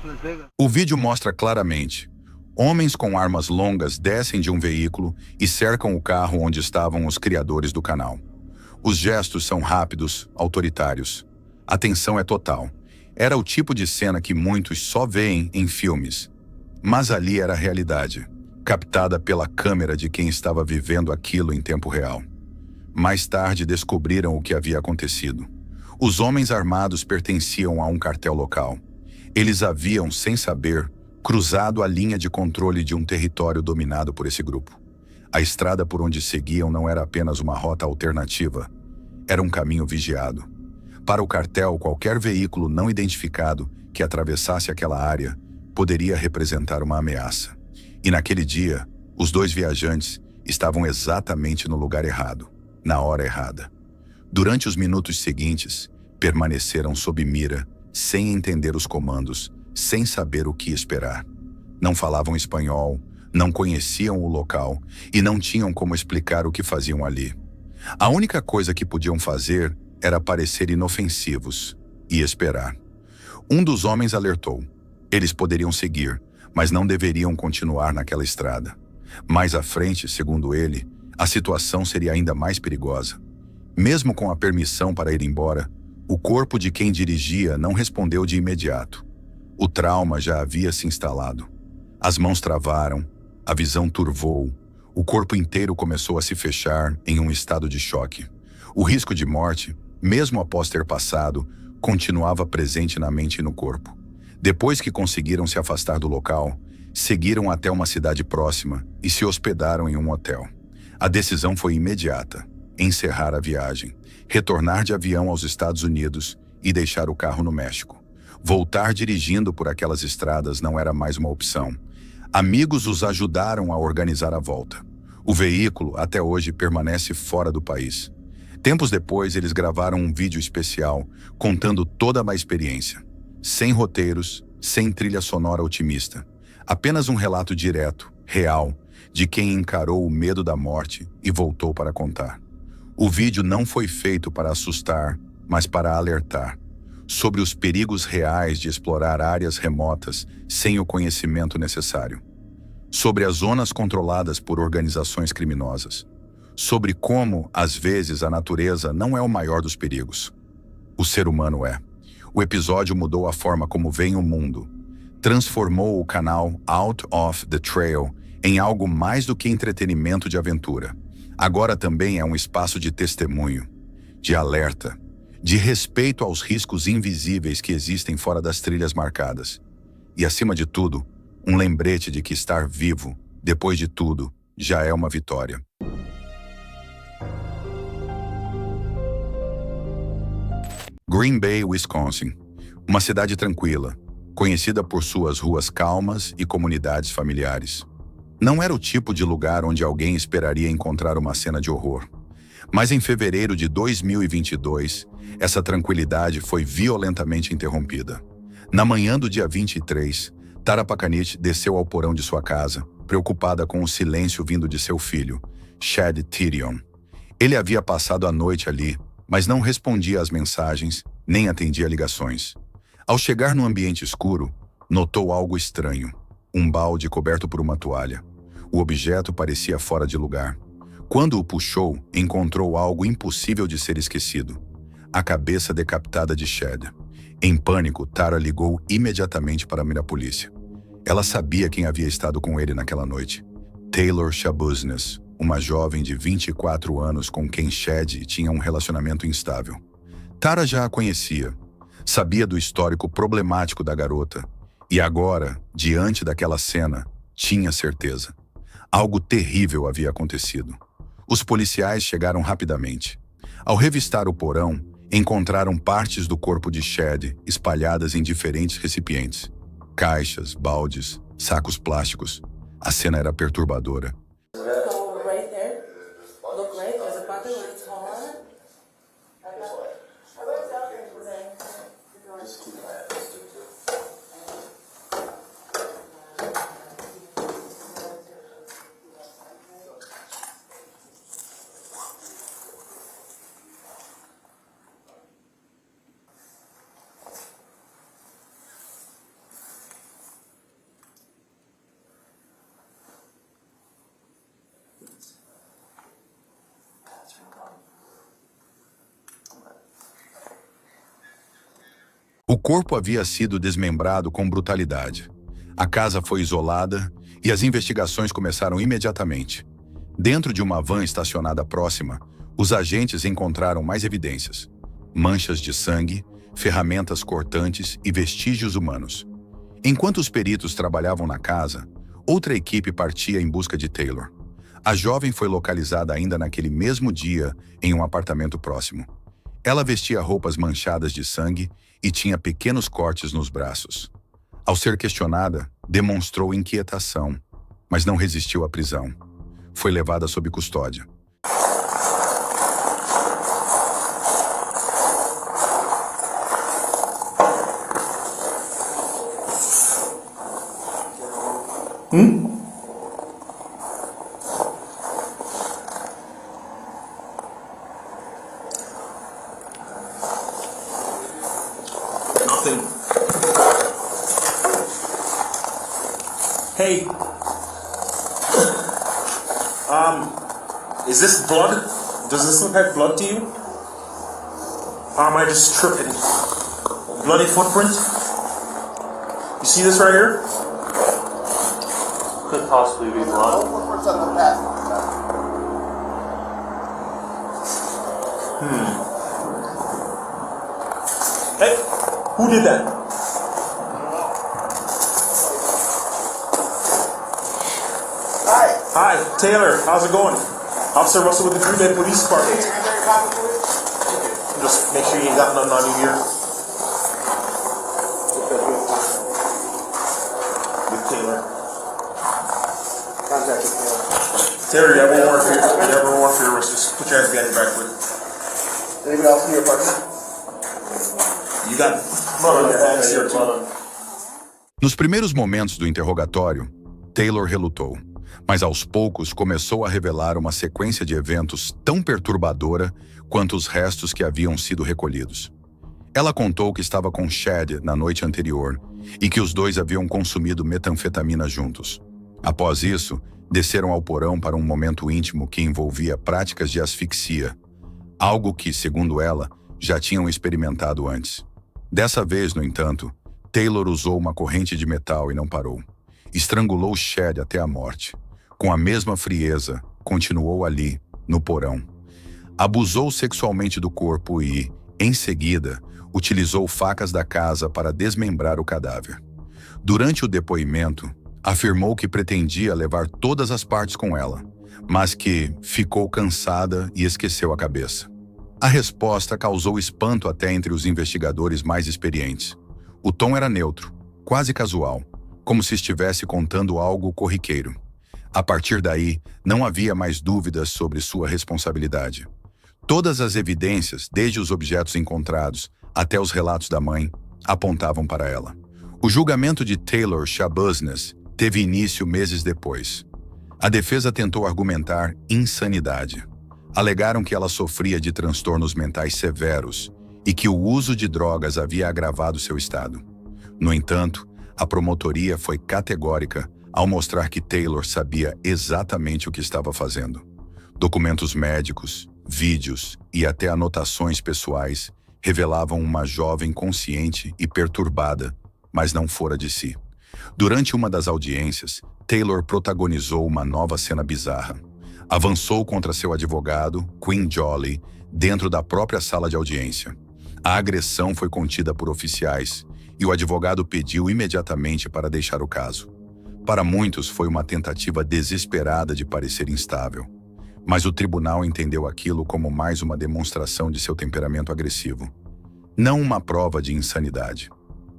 Las Vegas. O vídeo mostra claramente. Homens com armas longas descem de um veículo e cercam o carro onde estavam os criadores do canal. Os gestos são rápidos, autoritários. A tensão é total. Era o tipo de cena que muitos só veem em filmes. Mas ali era a realidade. captada pela câmera de quem estava vivendo aquilo em tempo real. Mais tarde descobriram o que havia acontecido. Os homens armados pertenciam a um cartel local. Eles haviam, sem saber, cruzado a linha de controle de um território dominado por esse grupo. A estrada por onde seguiam não era apenas uma rota alternativa, era um caminho vigiado. Para o cartel, qualquer veículo não identificado que atravessasse aquela área poderia representar uma ameaça. E naquele dia, os dois viajantes estavam exatamente no lugar errado, na hora errada. Durante os minutos seguintes, permaneceram sob mira, sem entender os comandos, sem saber o que esperar. Não falavam espanhol, não conheciam o local e não tinham como explicar o que faziam ali. A única coisa que podiam fazer era parecer inofensivos e esperar. Um dos homens alertou. Eles poderiam seguir, mas não deveriam continuar naquela estrada. Mais à frente, segundo ele, a situação seria ainda mais perigosa. Mesmo com a permissão para ir embora, o corpo de quem dirigia não respondeu de imediato. O trauma já havia se instalado. As mãos travaram, a visão turvou, o corpo inteiro começou a se fechar em um estado de choque. O risco de morte, mesmo após ter passado, continuava presente na mente e no corpo. Depois que conseguiram se afastar do local, seguiram até uma cidade próxima e se hospedaram em um hotel. A decisão foi imediata: encerrar a viagem, retornar de avião aos Estados Unidos e deixar o carro no México. Voltar dirigindo por aquelas estradas não era mais uma opção. Amigos os ajudaram a organizar a volta. O veículo, até hoje, permanece fora do país. Tempos depois, eles gravaram um vídeo especial contando toda a experiência. Sem roteiros, sem trilha sonora otimista. Apenas um relato direto, real, de quem encarou o medo da morte e voltou para contar. O vídeo não foi feito para assustar, mas para alertar sobre os perigos reais de explorar áreas remotas sem o conhecimento necessário. Sobre as zonas controladas por organizações criminosas. Sobre como, às vezes, a natureza não é o maior dos perigos. O ser humano é. O episódio mudou a forma como veem o mundo. Transformou o canal Out of the Trail em algo mais do que entretenimento de aventura. Agora também é um espaço de testemunho, de alerta, de respeito aos riscos invisíveis que existem fora das trilhas marcadas. E, acima de tudo, um lembrete de que estar vivo, depois de tudo, já é uma vitória. Green Bay, Wisconsin. Uma cidade tranquila, conhecida por suas ruas calmas e comunidades familiares. Não era o tipo de lugar onde alguém esperaria encontrar uma cena de horror. Mas em fevereiro de 2022, essa tranquilidade foi violentamente interrompida. Na manhã do dia 23, Tara Pacanich desceu ao porão de sua casa, preocupada com o silêncio vindo de seu filho, Chad Tyrion. Ele havia passado a noite ali, mas não respondia às mensagens, nem atendia ligações. Ao chegar no ambiente escuro, notou algo estranho. Um balde coberto por uma toalha. O objeto parecia fora de lugar. Quando o puxou, encontrou algo impossível de ser esquecido. A cabeça decapitada de Chad. Em pânico, Tara ligou imediatamente para a polícia. Ela sabia quem havia estado com ele naquela noite. Taylor Shabuznes, uma jovem de 24 anos com quem Chad tinha um relacionamento instável. Tara já a conhecia. Sabia do histórico problemático da garota. E agora, diante daquela cena, tinha certeza. Algo terrível havia acontecido. Os policiais chegaram rapidamente. Ao revistar o porão, encontraram partes do corpo de Chad espalhadas em diferentes recipientes. Caixas, baldes, sacos plásticos. A cena era perturbadora. O corpo havia sido desmembrado com brutalidade. A casa foi isolada e as investigações começaram imediatamente. Dentro de uma van estacionada próxima, os agentes encontraram mais evidências: manchas de sangue, ferramentas cortantes e vestígios humanos. Enquanto os peritos trabalhavam na casa, outra equipe partia em busca de Taylor. A jovem foi localizada ainda naquele mesmo dia em um apartamento próximo. Ela vestia roupas manchadas de sangue e tinha pequenos cortes nos braços. Ao ser questionada, demonstrou inquietação, mas não resistiu à prisão. Foi levada sob custódia. Nothing. Hey. Is this blood? Does this look like blood to you? Or am I just tripping? Bloody footprint? You see this right here? Could possibly be blood. Hey, who did that? Hi, Taylor. How's it going? Officer Russell with the Green Bay Police Department. Just make sure you ain't got nothing on you here. With Taylor. Contact with Taylor. Taylor, you have one warrant for your, arrest. Just put your hands behind your back, quick. Anybody else in your apartment? You got blood on your hands here, too. Nos primeiros momentos do interrogatório, Taylor relutou, mas aos poucos começou a revelar uma sequência de eventos tão perturbadora quanto os restos que haviam sido recolhidos. Ela contou que estava com Chad na noite anterior e que os dois haviam consumido metanfetamina juntos. Após isso, desceram ao porão para um momento íntimo que envolvia práticas de asfixia, algo que, segundo ela, já tinham experimentado antes. Dessa vez, no entanto, Taylor usou uma corrente de metal e não parou. Estrangulou Chad até a morte. Com a mesma frieza, continuou ali, no porão. Abusou sexualmente do corpo e, em seguida, utilizou facas da casa para desmembrar o cadáver. Durante o depoimento, afirmou que pretendia levar todas as partes com ela, mas que ficou cansada e esqueceu a cabeça. A resposta causou espanto até entre os investigadores mais experientes. O tom era neutro, quase casual, como se estivesse contando algo corriqueiro. A partir daí, não havia mais dúvidas sobre sua responsabilidade. Todas as evidências, desde os objetos encontrados até os relatos da mãe, apontavam para ela. O julgamento de Taylor Shabazz teve início meses depois. A defesa tentou argumentar insanidade. Alegaram que ela sofria de transtornos mentais severos e que o uso de drogas havia agravado seu estado. No entanto, a promotoria foi categórica ao mostrar que Taylor sabia exatamente o que estava fazendo. Documentos médicos, vídeos e até anotações pessoais revelavam uma jovem consciente e perturbada, mas não fora de si. Durante uma das audiências, Taylor protagonizou uma nova cena bizarra. Avançou contra seu advogado, Quinn Jolly, dentro da própria sala de audiência. A agressão foi contida por oficiais e o advogado pediu imediatamente para deixar o caso. Para muitos, foi uma tentativa desesperada de parecer instável. Mas o tribunal entendeu aquilo como mais uma demonstração de seu temperamento agressivo. Não uma prova de insanidade.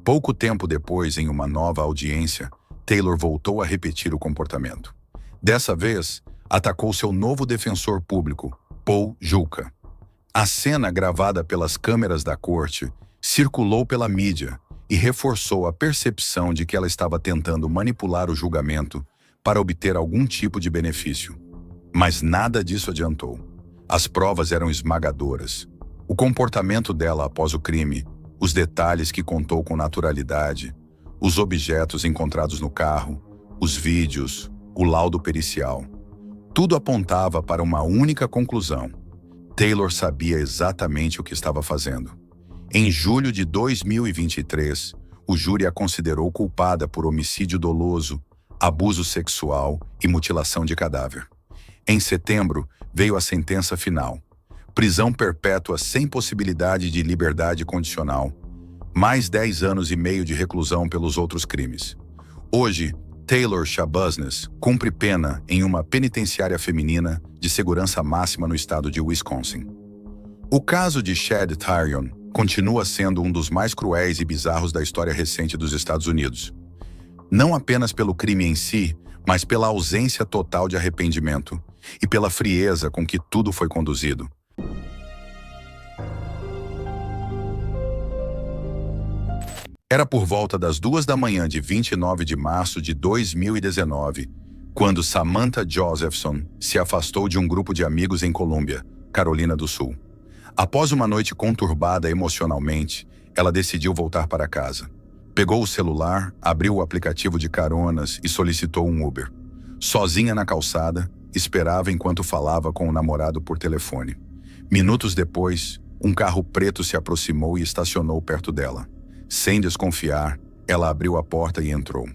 Pouco tempo depois, em uma nova audiência, Taylor voltou a repetir o comportamento. Dessa vez, atacou seu novo defensor público, Paul Julka. A cena, gravada pelas câmeras da corte, circulou pela mídia e reforçou a percepção de que ela estava tentando manipular o julgamento para obter algum tipo de benefício. Mas nada disso adiantou. As provas eram esmagadoras. O comportamento dela após o crime, os detalhes que contou com naturalidade, os objetos encontrados no carro, os vídeos, o laudo pericial. Tudo apontava para uma única conclusão. Taylor sabia exatamente o que estava fazendo. Em julho de 2023, o júri a considerou culpada por homicídio doloso, abuso sexual e mutilação de cadáver. Em setembro, veio a sentença final: prisão perpétua sem possibilidade de liberdade condicional, mais 10 anos e meio de reclusão pelos outros crimes. Hoje, Taylor Shabazz cumpre pena em uma penitenciária feminina de segurança máxima no estado de Wisconsin. O caso de Chad Tyrion continua sendo um dos mais cruéis e bizarros da história recente dos Estados Unidos. Não apenas pelo crime em si, mas pela ausência total de arrependimento e pela frieza com que tudo foi conduzido. Era por volta das 2 da manhã de 29 de março de 2019, quando Samantha Josephson se afastou de um grupo de amigos em Columbia, Carolina do Sul. Após uma noite conturbada emocionalmente, ela decidiu voltar para casa. Pegou o celular, abriu o aplicativo de caronas e solicitou um Uber. Sozinha na calçada, esperava enquanto falava com o namorado por telefone. Minutos depois, um carro preto se aproximou e estacionou perto dela. Sem desconfiar, ela abriu a porta e entrou.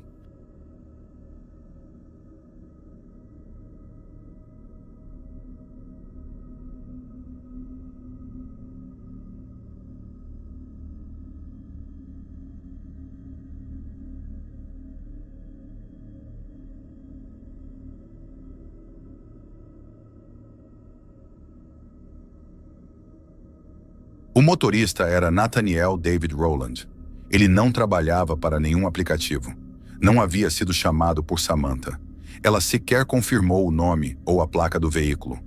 O motorista era Nathaniel David Rowland. Ele não trabalhava para nenhum aplicativo. Não havia sido chamado por Samantha. Ela sequer confirmou o nome ou a placa do veículo.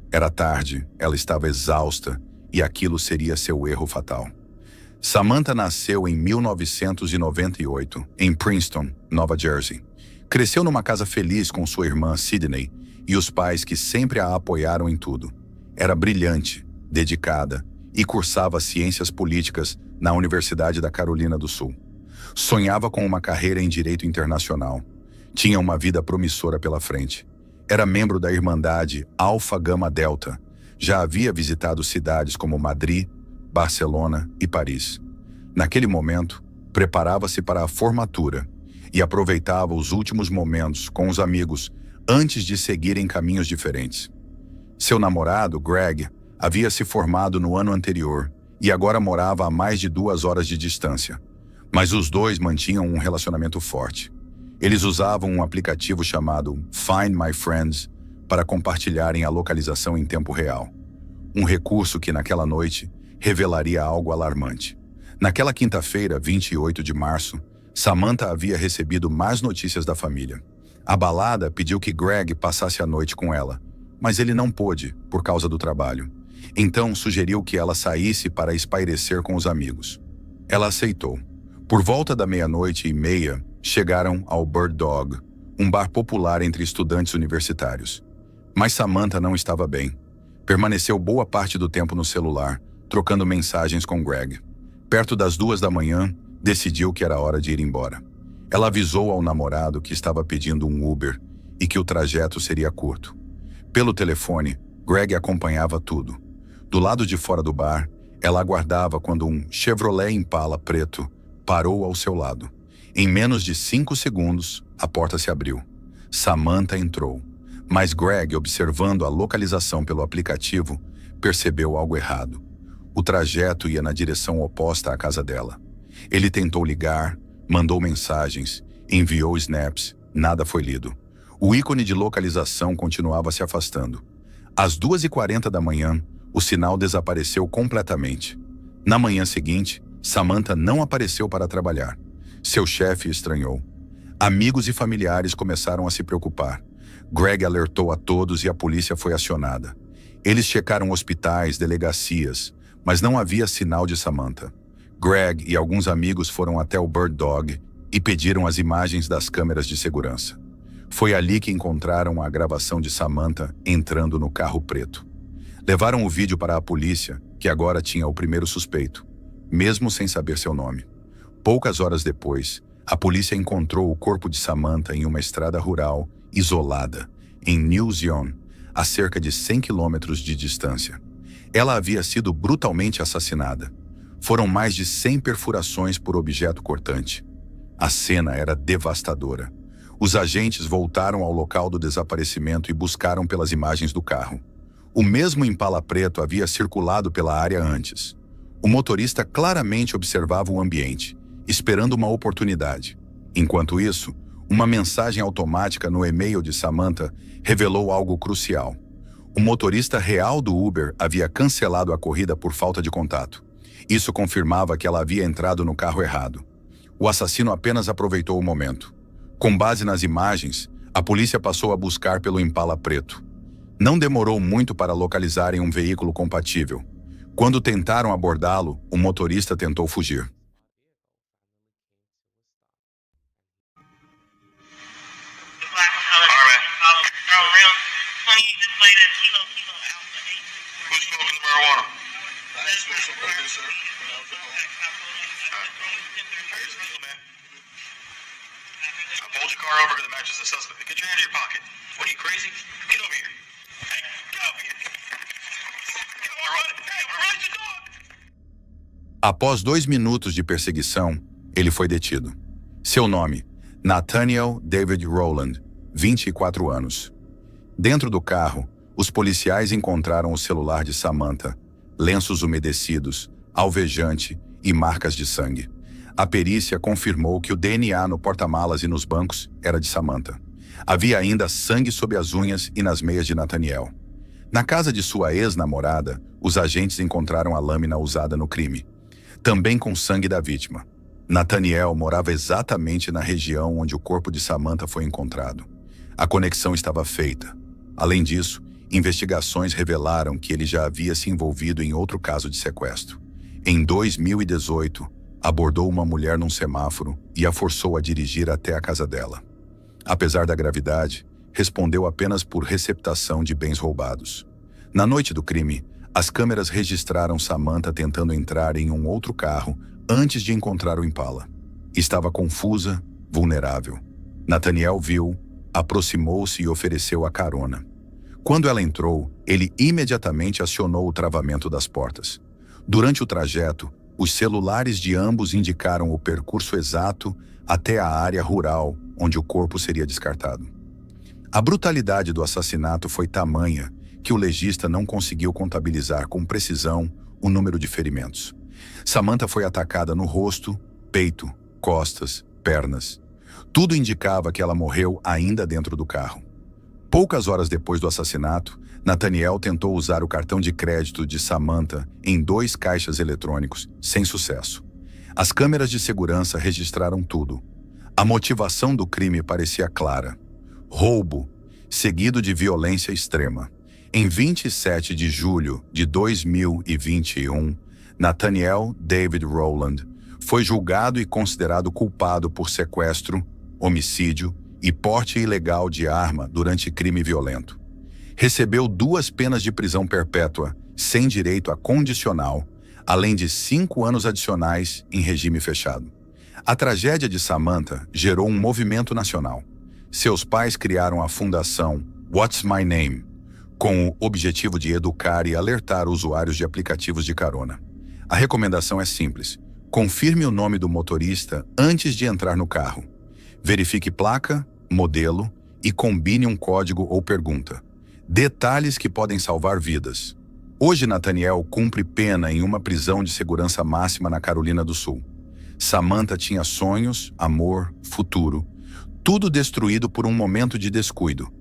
Era tarde, ela estava exausta e aquilo seria seu erro fatal. Samantha nasceu em 1998, em Princeton, Nova Jersey. Cresceu numa casa feliz com sua irmã Sydney e os pais que sempre a apoiaram em tudo. Era brilhante, dedicada e cursava ciências políticas na Universidade da Carolina do Sul. Sonhava com uma carreira em direito internacional. Tinha uma vida promissora pela frente. Era membro da Irmandade Alpha Gamma Delta. Já havia visitado cidades como Madrid, Barcelona e Paris. Naquele momento, preparava-se para a formatura e aproveitava os últimos momentos com os amigos antes de seguirem caminhos diferentes. Seu namorado, Greg, havia se formado no ano anterior e agora morava a mais de 2 horas de distância. Mas os dois mantinham um relacionamento forte. Eles usavam um aplicativo chamado Find My Friends para compartilharem a localização em tempo real. Um recurso que naquela noite revelaria algo alarmante. Naquela quinta-feira, 28 de março, Samantha havia recebido más notícias da família. A balada pediu que Greg passasse a noite com ela, mas ele não pôde por causa do trabalho. Então sugeriu que ela saísse para espairecer com os amigos. Ela aceitou. Por volta da 00:30, chegaram ao Bird Dog, um bar popular entre estudantes universitários. Mas Samantha não estava bem. Permaneceu boa parte do tempo no celular, trocando mensagens com Greg. Perto das 2 da manhã, decidiu que era hora de ir embora. Ela avisou ao namorado que estava pedindo um Uber e que o trajeto seria curto. Pelo telefone, Greg acompanhava tudo. Do lado de fora do bar, ela aguardava quando um Chevrolet Impala preto parou ao seu lado. Em menos de 5 segundos, a porta se abriu. Samantha entrou, mas Greg, observando a localização pelo aplicativo, percebeu algo errado. O trajeto ia na direção oposta à casa dela. Ele tentou ligar, mandou mensagens, enviou snaps, nada foi lido. O ícone de localização continuava se afastando. Às 2:40 da manhã, o sinal desapareceu completamente. Na manhã seguinte, Samantha não apareceu para trabalhar. Seu chefe estranhou. Amigos e familiares começaram a se preocupar. Greg alertou a todos e a polícia foi acionada. Eles checaram hospitais, delegacias, mas não havia sinal de Samantha. Greg e alguns amigos foram até o Bird Dog e pediram as imagens das câmeras de segurança. Foi ali que encontraram a gravação de Samantha entrando no carro preto. Levaram o vídeo para a polícia, que agora tinha o primeiro suspeito, mesmo sem saber seu nome. Poucas horas depois, a polícia encontrou o corpo de Samantha em uma estrada rural, isolada, em New Zion, a cerca de 100 quilômetros de distância. Ela havia sido brutalmente assassinada. Foram mais de 100 perfurações por objeto cortante. A cena era devastadora. Os agentes voltaram ao local do desaparecimento e buscaram pelas imagens do carro. O mesmo Impala preto havia circulado pela área antes. O motorista claramente observava o ambiente, esperando uma oportunidade. Enquanto isso, uma mensagem automática no e-mail de Samantha revelou algo crucial. O motorista real do Uber havia cancelado a corrida por falta de contato. Isso confirmava que ela havia entrado no carro errado. O assassino apenas aproveitou o momento. Com base nas imagens, a polícia passou a buscar pelo Impala preto. Não demorou muito para localizarem um veículo compatível. Quando tentaram abordá-lo, o motorista tentou fugir. Hold your car over to the matches the suspect. Get your hand in your pocket. What are you, crazy? Get over here. Hey, get over here. Run the dog. Após 2 minutos de perseguição, ele foi detido. Seu nome, Nathaniel David Rowland, 24 anos. Dentro do carro, os policiais encontraram o celular de Samantha, lenços umedecidos, alvejante e marcas de sangue. A perícia confirmou que o DNA no porta-malas e nos bancos era de Samantha. Havia ainda sangue sob as unhas e nas meias de Nathaniel. Na casa de sua ex-namorada, os agentes encontraram a lâmina usada no crime, também com sangue da vítima. Nathaniel morava exatamente na região onde o corpo de Samantha foi encontrado. A conexão estava feita. Além disso, investigações revelaram que ele já havia se envolvido em outro caso de sequestro. Em 2018, abordou uma mulher num semáforo e a forçou a dirigir até a casa dela. Apesar da gravidade, respondeu apenas por receptação de bens roubados. Na noite do crime, as câmeras registraram Samantha tentando entrar em um outro carro antes de encontrar o Impala. Estava confusa, vulnerável. Nathaniel viu, aproximou-se e ofereceu a carona. Quando ela entrou, ele imediatamente acionou o travamento das portas. Durante o trajeto, os celulares de ambos indicaram o percurso exato até a área rural onde o corpo seria descartado. A brutalidade do assassinato foi tamanha que o legista não conseguiu contabilizar com precisão o número de ferimentos. Samantha foi atacada no rosto, peito, costas, pernas. Tudo indicava que ela morreu ainda dentro do carro. Poucas horas depois do assassinato, Nathaniel tentou usar o cartão de crédito de Samantha em 2 caixas eletrônicos, sem sucesso. As câmeras de segurança registraram tudo. A motivação do crime parecia clara: roubo, seguido de violência extrema. Em 27 de julho de 2021, Nathaniel David Rowland foi julgado e considerado culpado por sequestro, homicídio e porte ilegal de arma durante crime violento. Recebeu 2 penas de prisão perpétua, sem direito a condicional, além de 5 anos adicionais em regime fechado. A tragédia de Samantha gerou um movimento nacional. Seus pais criaram a fundação What's My Name, com o objetivo de educar e alertar usuários de aplicativos de carona. A recomendação é simples: confirme o nome do motorista antes de entrar no carro. Verifique placa, modelo e combine um código ou pergunta. Detalhes que podem salvar vidas. Hoje, Nathaniel cumpre pena em uma prisão de segurança máxima na Carolina do Sul. Samantha tinha sonhos, amor, futuro, tudo destruído por um momento de descuido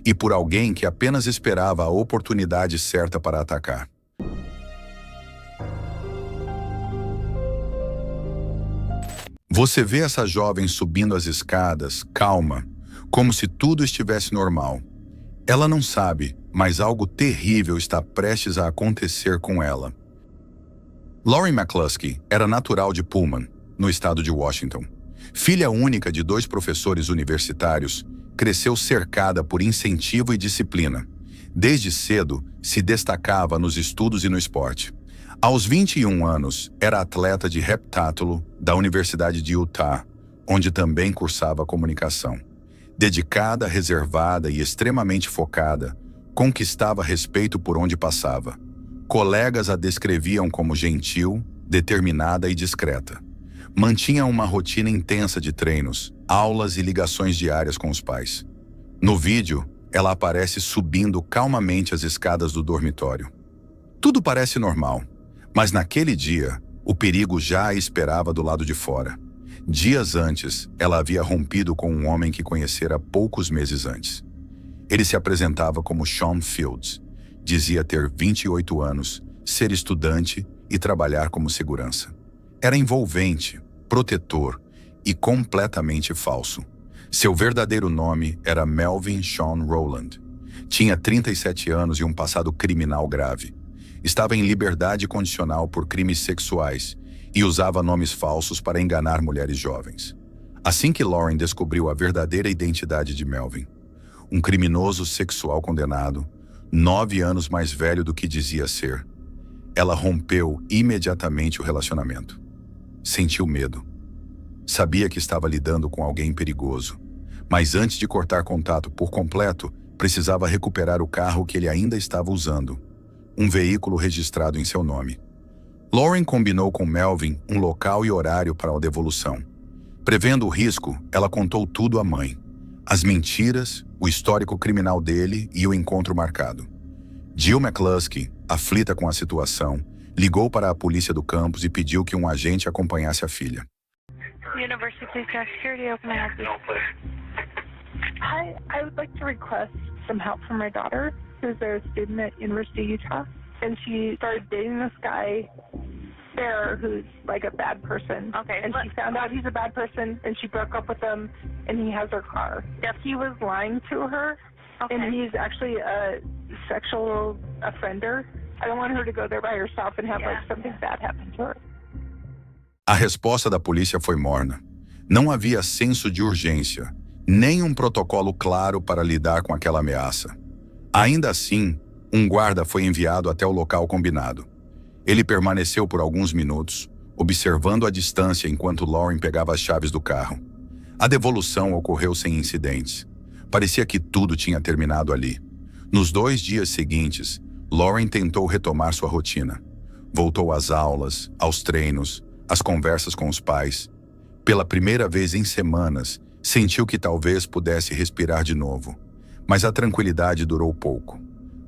e por alguém que apenas esperava a oportunidade certa para atacar. Você vê essa jovem subindo as escadas, calma, como se tudo estivesse normal. Ela não sabe, mas algo terrível está prestes a acontecer com ela. Lauren McCluskey era natural de Pullman, no estado de Washington. Filha única de 2 professores universitários, cresceu cercada por incentivo e disciplina. Desde cedo, se destacava nos estudos e no esporte. Aos 21 anos, era atleta de heptátulo da Universidade de Utah, onde também cursava comunicação. Dedicada, reservada e extremamente focada, conquistava respeito por onde passava. Colegas a descreviam como gentil, determinada e discreta. Mantinha uma rotina intensa de treinos, aulas e ligações diárias com os pais. No vídeo, ela aparece subindo calmamente as escadas do dormitório. Tudo parece normal, mas naquele dia, o perigo já a esperava do lado de fora. Dias antes, ela havia rompido com um homem que conhecera poucos meses antes. Ele se apresentava como Sean Fields. Dizia ter 28 anos, ser estudante e trabalhar como segurança. Era envolvente, protetor e completamente falso. Seu verdadeiro nome era Melvin Sean Rowland. Tinha 37 anos e um passado criminal grave. Estava em liberdade condicional por crimes sexuais e usava nomes falsos para enganar mulheres jovens. Assim que Lauren descobriu a verdadeira identidade de Melvin, um criminoso sexual condenado, 9 anos mais velho do que dizia ser, ela rompeu imediatamente o relacionamento. Sentiu medo. Sabia que estava lidando com alguém perigoso, mas antes de cortar contato por completo, precisava recuperar o carro que ele ainda estava usando, um veículo registrado em seu nome. Lauren combinou com Melvin um local e horário para a devolução. Prevendo o risco, ela contou tudo à mãe. As mentiras, o histórico criminal dele e o encontro marcado. Jill McCluskey, aflita com a situação, ligou para a polícia do campus e pediu que um agente acompanhasse a filha. University Police Security, how can I help you? Hi, I would like to request some help from my daughter, who's a student at University of Utah, and she started dating this guy there who's like a bad person. Okay. And she found out he's a bad person, and she broke up with him, and he has her car. Yes, he was lying to her, and he's actually a sexual offender. I don't want her to go there by herself and have like something bad happen to her. A resposta da polícia foi morna. Não havia senso de urgência, nem um protocolo claro para lidar com aquela ameaça. Ainda assim, um guarda foi enviado até o local combinado. Ele permaneceu por alguns minutos, observando a distância enquanto Lauren pegava as chaves do carro. A devolução ocorreu sem incidentes. Parecia que tudo tinha terminado ali. Nos 2 dias seguintes, Lauren tentou retomar sua rotina. Voltou às aulas, aos treinos, às conversas com os pais. Pela primeira vez em semanas, sentiu que talvez pudesse respirar de novo. Mas a tranquilidade durou pouco.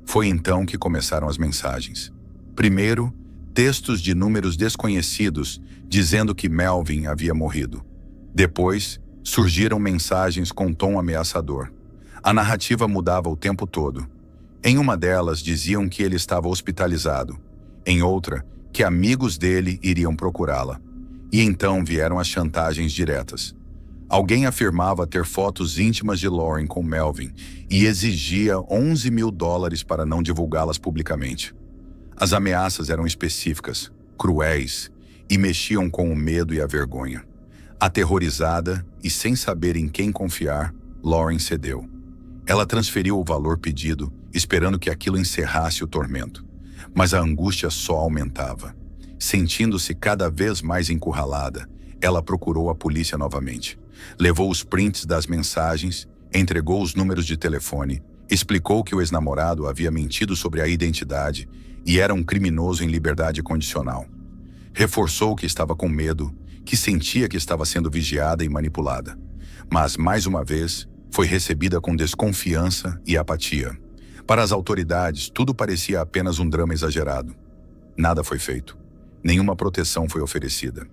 Foi então que começaram as mensagens. Primeiro, textos de números desconhecidos dizendo que Melvin havia morrido. Depois, surgiram mensagens com tom ameaçador. A narrativa mudava o tempo todo. Em uma delas, diziam que ele estava hospitalizado. Em outra, que amigos dele iriam procurá-la. E então vieram as chantagens diretas. Alguém afirmava ter fotos íntimas de Lauren com Melvin e exigia $11 mil para não divulgá-las publicamente. As ameaças eram específicas, cruéis e mexiam com o medo e a vergonha. Aterrorizada e sem saber em quem confiar, Lauren cedeu. Ela transferiu o valor pedido, esperando que aquilo encerrasse o tormento. Mas a angústia só aumentava. Sentindo-se cada vez mais encurralada, ela procurou a polícia novamente. Levou os prints das mensagens, entregou os números de telefone, explicou que o ex-namorado havia mentido sobre a identidade e era um criminoso em liberdade condicional. Reforçou que estava com medo, que sentia que estava sendo vigiada e manipulada. Mas, mais uma vez, foi recebida com desconfiança e apatia. Para as autoridades, tudo parecia apenas um drama exagerado. Nada foi feito. Nenhuma proteção foi oferecida.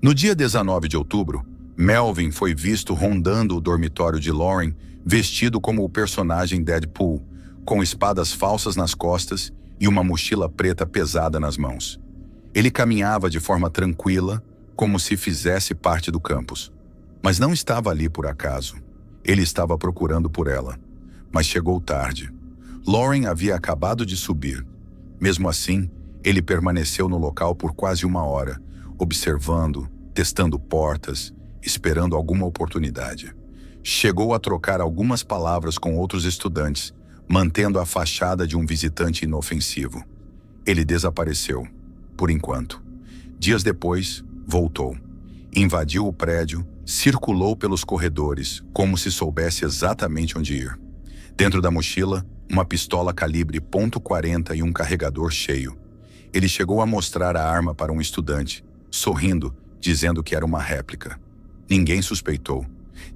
No dia 19 de outubro, Melvin foi visto rondando o dormitório de Lauren, vestido como o personagem Deadpool, com espadas falsas nas costas e uma mochila preta pesada nas mãos. Ele caminhava de forma tranquila, como se fizesse parte do campus. Mas não estava ali por acaso. Ele estava procurando por ela. Mas chegou tarde. Lauren havia acabado de subir. Mesmo assim, ele permaneceu no local por quase 1 hora, observando, testando portas, esperando alguma oportunidade. Chegou a trocar algumas palavras com outros estudantes, mantendo a fachada de um visitante inofensivo. Ele desapareceu, por enquanto. Dias depois, voltou. Invadiu o prédio, circulou pelos corredores, como se soubesse exatamente onde ir. Dentro da mochila, uma pistola calibre .40 e um carregador cheio. ele chegou a mostrar a arma para um estudante, sorrindo, dizendo que era uma réplica. Ninguém suspeitou.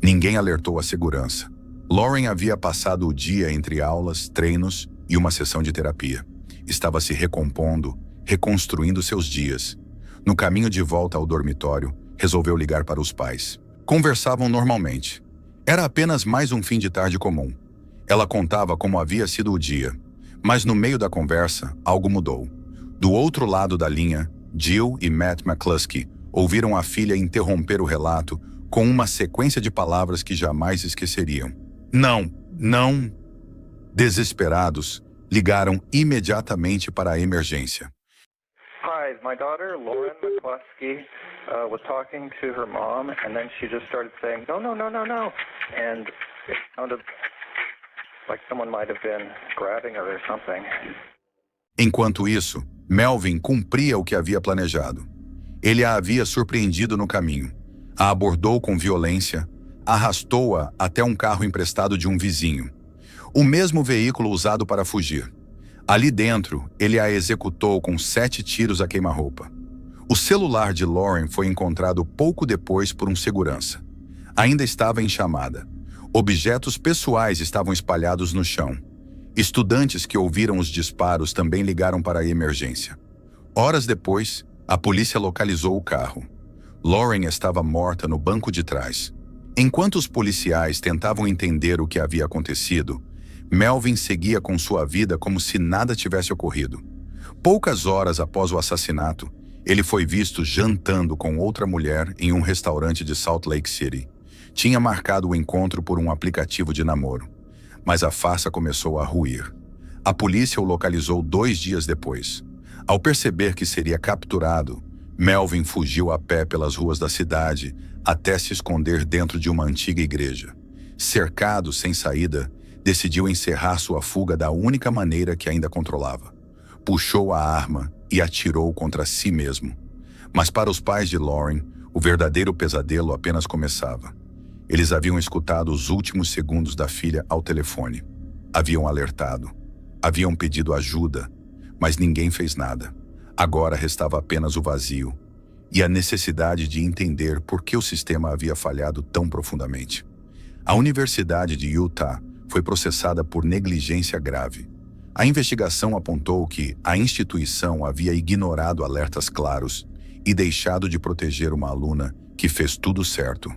Ninguém alertou a segurança. Lauren havia passado o dia entre aulas, treinos e uma sessão de terapia. Estava se recompondo, reconstruindo seus dias. No caminho de volta ao dormitório, resolveu ligar para os pais. Conversavam normalmente. Era apenas mais um fim de tarde comum. Ela contava como havia sido o dia. Mas no meio da conversa, algo mudou. Do outro lado da linha, Jill e Matt McCluskey ouviram a filha interromper o relato com uma sequência de palavras que jamais esqueceriam. Não, não. Desesperados, ligaram imediatamente para a emergência. Hi, my daughter, Lauren McCluskey, was talking to her mom, and then she just started saying, no, no, no, no, no. And it sounded like someone might have been grabbing her or something. Enquanto isso, Melvin cumpria o que havia planejado. Ele a havia surpreendido no caminho. A abordou com violência, arrastou-a até um carro emprestado de um vizinho. O mesmo veículo usado para fugir. Ali dentro, ele a executou com 7 tiros a queima-roupa. O celular de Lauren foi encontrado pouco depois por um segurança. Ainda estava em chamada. Objetos pessoais estavam espalhados no chão. Estudantes que ouviram os disparos também ligaram para a emergência. Horas depois, a polícia localizou o carro. Lauren estava morta no banco de trás. Enquanto os policiais tentavam entender o que havia acontecido, Melvin seguia com sua vida como se nada tivesse ocorrido. Poucas horas após o assassinato, ele foi visto jantando com outra mulher em um restaurante de Salt Lake City. Tinha marcado o encontro por um aplicativo de namoro. Mas a farsa começou a ruir. A polícia o localizou 2 dias depois. Ao perceber que seria capturado, Melvin fugiu a pé pelas ruas da cidade até se esconder dentro de uma antiga igreja. Cercado, sem saída, decidiu encerrar sua fuga da única maneira que ainda controlava. Puxou a arma e atirou contra si mesmo. Mas para os pais de Lauren, o verdadeiro pesadelo apenas começava. Eles haviam escutado os últimos segundos da filha ao telefone. Haviam alertado. Haviam pedido ajuda, mas ninguém fez nada. Agora restava apenas o vazio e a necessidade de entender por que o sistema havia falhado tão profundamente. A Universidade de Utah foi processada por negligência grave. A investigação apontou que a instituição havia ignorado alertas claros e deixado de proteger uma aluna que fez tudo certo.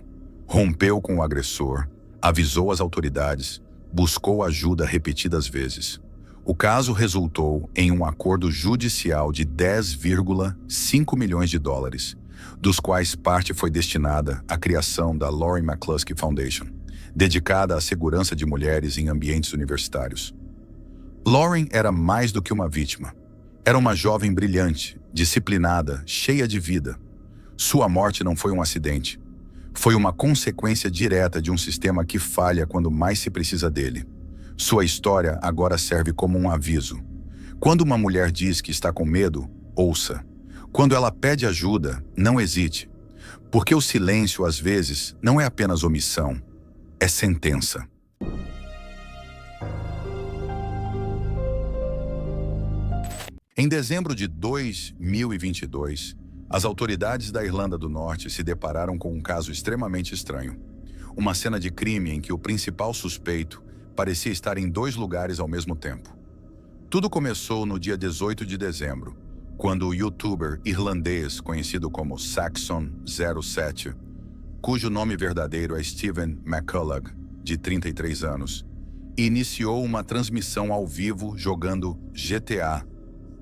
Rompeu com o agressor, avisou as autoridades, buscou ajuda repetidas vezes. O caso resultou em um acordo judicial de 10,5 milhões de dólares, dos quais parte foi destinada à criação da Lauren McCluskey Foundation, dedicada à segurança de mulheres em ambientes universitários. Lauren era mais do que uma vítima. Era uma jovem brilhante, disciplinada, cheia de vida. Sua morte não foi um acidente. Foi uma consequência direta de um sistema que falha quando mais se precisa dele. Sua história agora serve como um aviso. Quando uma mulher diz que está com medo, ouça. Quando ela pede ajuda, não hesite. Porque o silêncio, às vezes, não é apenas omissão, é sentença. Em dezembro de 2022, as autoridades da Irlanda do Norte se depararam com um caso extremamente estranho. Uma cena de crime em que o principal suspeito parecia estar em 2 lugares ao mesmo tempo. Tudo começou no dia 18 de dezembro, quando o youtuber irlandês conhecido como Saxon07, cujo nome verdadeiro é Stephen McCulloch, de 33 anos, iniciou uma transmissão ao vivo jogando GTA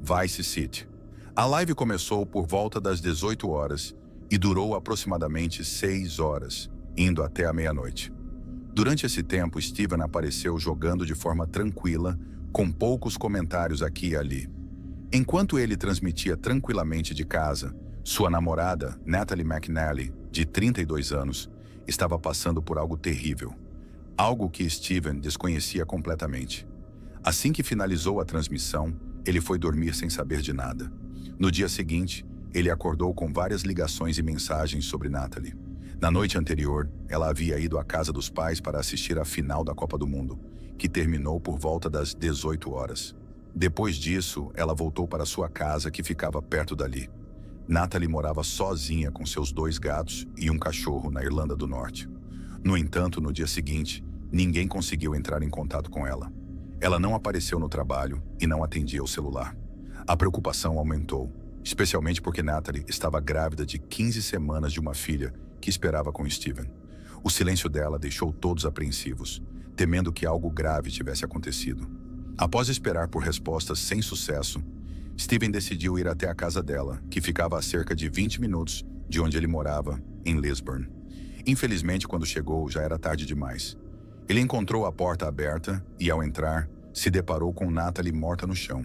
Vice City. A live começou por volta das 18 horas e durou aproximadamente 6 horas, indo até a meia-noite. Durante esse tempo, Steven apareceu jogando de forma tranquila, com poucos comentários aqui e ali. Enquanto ele transmitia tranquilamente de casa, sua namorada, Natalie McNally, de 32 anos, estava passando por algo terrível. Algo que Steven desconhecia completamente. Assim que finalizou a transmissão, ele foi dormir sem saber de nada. No dia seguinte, ele acordou com várias ligações e mensagens sobre Natalie. Na noite anterior, ela havia ido à casa dos pais para assistir à final da Copa do Mundo, que terminou por volta das 18 horas. Depois disso, ela voltou para sua casa que ficava perto dali. Natalie morava sozinha com seus 2 gatos e um cachorro na Irlanda do Norte. No entanto, no dia seguinte, ninguém conseguiu entrar em contato com ela. Ela não apareceu no trabalho e não atendia o celular. A preocupação aumentou, especialmente porque Natalie estava grávida de 15 semanas de uma filha que esperava com Steven. O silêncio dela deixou todos apreensivos, temendo que algo grave tivesse acontecido. Após esperar por respostas sem sucesso, Steven decidiu ir até a casa dela, que ficava a cerca de 20 minutos de onde ele morava, em Lisburn. Infelizmente, quando chegou, já era tarde demais. Ele encontrou a porta aberta e, ao entrar, se deparou com Natalie morta no chão.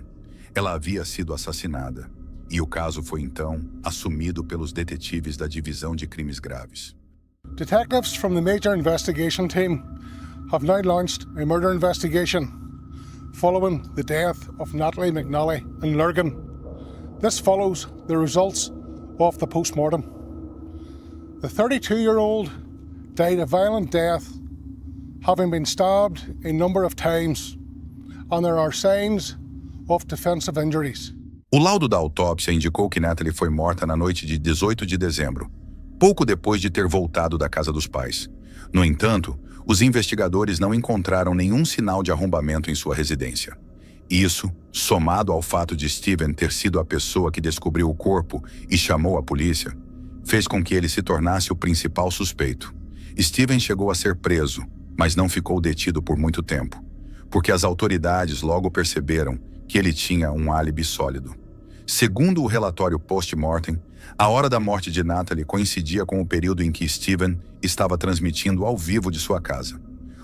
Ela havia sido assassinada, e o caso foi então assumido pelos detetives da Divisão de Crimes Graves. Detectives from the Major Investigation Team have now launched a murder investigation following the death of Natalie McNally in Lurgan. This follows the results of the post-mortem. The 32-year-old died a violent death, having been stabbed a number of times, and there are signs of defensive injuries. O laudo da autópsia indicou que Natalie foi morta na noite de 18 de dezembro, pouco depois de ter voltado da casa dos pais. No entanto, os investigadores não encontraram nenhum sinal de arrombamento em sua residência. Isso, somado ao fato de Steven ter sido a pessoa que descobriu o corpo e chamou a polícia, fez com que ele se tornasse o principal suspeito. Steven chegou a ser preso, mas não ficou detido por muito tempo, porque as autoridades logo perceberam que ele tinha um álibi sólido. Segundo o relatório post-mortem, a hora da morte de Natalie coincidia com o período em que Steven estava transmitindo ao vivo de sua casa.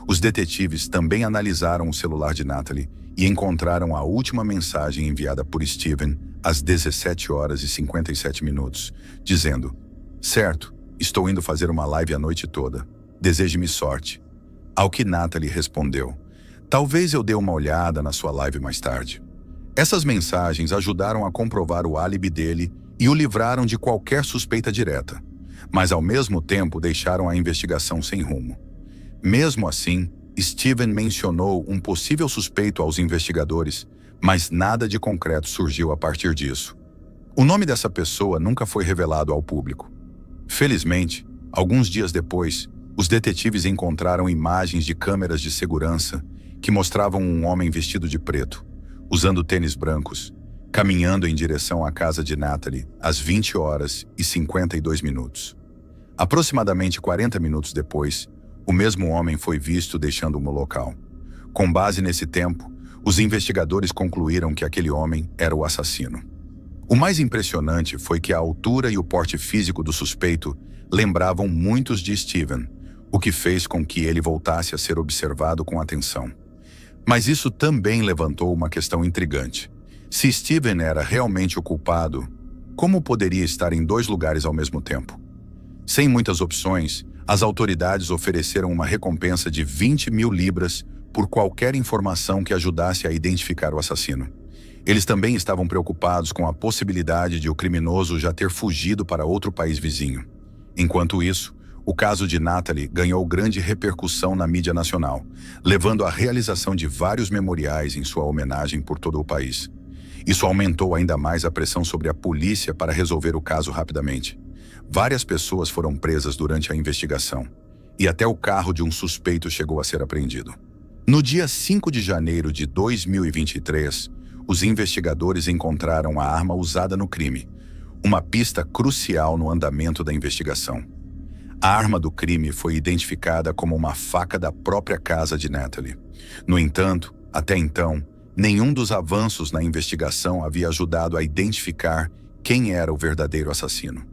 Os detetives também analisaram o celular de Natalie e encontraram a última mensagem enviada por Steven às 17 horas e 57 minutos, dizendo: "Certo, estou indo fazer uma live a noite toda. Deseje-me sorte." Ao que Natalie respondeu: "Talvez eu dê uma olhada na sua live mais tarde." Essas mensagens ajudaram a comprovar o álibi dele e o livraram de qualquer suspeita direta, mas ao mesmo tempo deixaram a investigação sem rumo. Mesmo assim, Steven mencionou um possível suspeito aos investigadores, mas nada de concreto surgiu a partir disso. O nome dessa pessoa nunca foi revelado ao público. Felizmente, alguns dias depois, os detetives encontraram imagens de câmeras de segurança que mostravam um homem vestido de preto, usando tênis brancos, caminhando em direção à casa de Natalie às 20 horas e 52 minutos. Aproximadamente 40 minutos depois, o mesmo homem foi visto deixando o local. Com base nesse tempo, os investigadores concluíram que aquele homem era o assassino. O mais impressionante foi que a altura e o porte físico do suspeito lembravam muitos de Steven, o que fez com que ele voltasse a ser observado com atenção. Mas isso também levantou uma questão intrigante. Se Steven era realmente o culpado, como poderia estar em 2 lugares ao mesmo tempo? Sem muitas opções, as autoridades ofereceram uma recompensa de 20 mil libras por qualquer informação que ajudasse a identificar o assassino. Eles também estavam preocupados com a possibilidade de o criminoso já ter fugido para outro país vizinho. Enquanto isso, o caso de Natalie ganhou grande repercussão na mídia nacional, levando à realização de vários memoriais em sua homenagem por todo o país. Isso aumentou ainda mais a pressão sobre a polícia para resolver o caso rapidamente. Várias pessoas foram presas durante a investigação, e até o carro de um suspeito chegou a ser apreendido. No dia 5 de janeiro de 2023, os investigadores encontraram a arma usada no crime, uma pista crucial no andamento da investigação. A arma do crime foi identificada como uma faca da própria casa de Natalie. No entanto, até então, nenhum dos avanços na investigação havia ajudado a identificar quem era o verdadeiro assassino.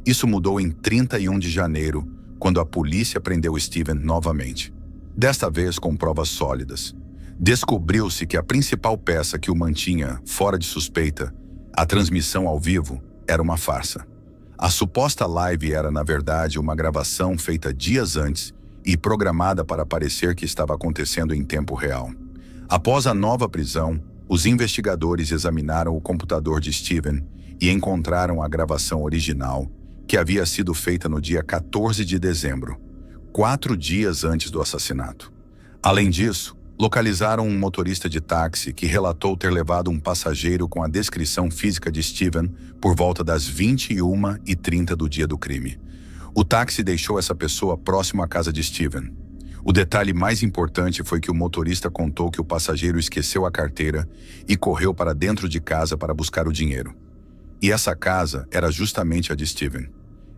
Isso mudou em 31 de janeiro, quando a polícia prendeu Steven novamente. Desta vez com provas sólidas. Descobriu-se que a principal peça que o mantinha fora de suspeita, a transmissão ao vivo, era uma farsa. A suposta live era, na verdade, uma gravação feita dias antes e programada para parecer que estava acontecendo em tempo real. Após a nova prisão, os investigadores examinaram o computador de Steven e encontraram a gravação original, que havia sido feita no dia 14 de dezembro, 4 dias antes do assassinato. Além disso, localizaram um motorista de táxi que relatou ter levado um passageiro com a descrição física de Steven por volta das 21h30 do dia do crime. O táxi deixou essa pessoa próximo à casa de Steven. O detalhe mais importante foi que o motorista contou que o passageiro esqueceu a carteira e correu para dentro de casa para buscar o dinheiro. E essa casa era justamente a de Steven.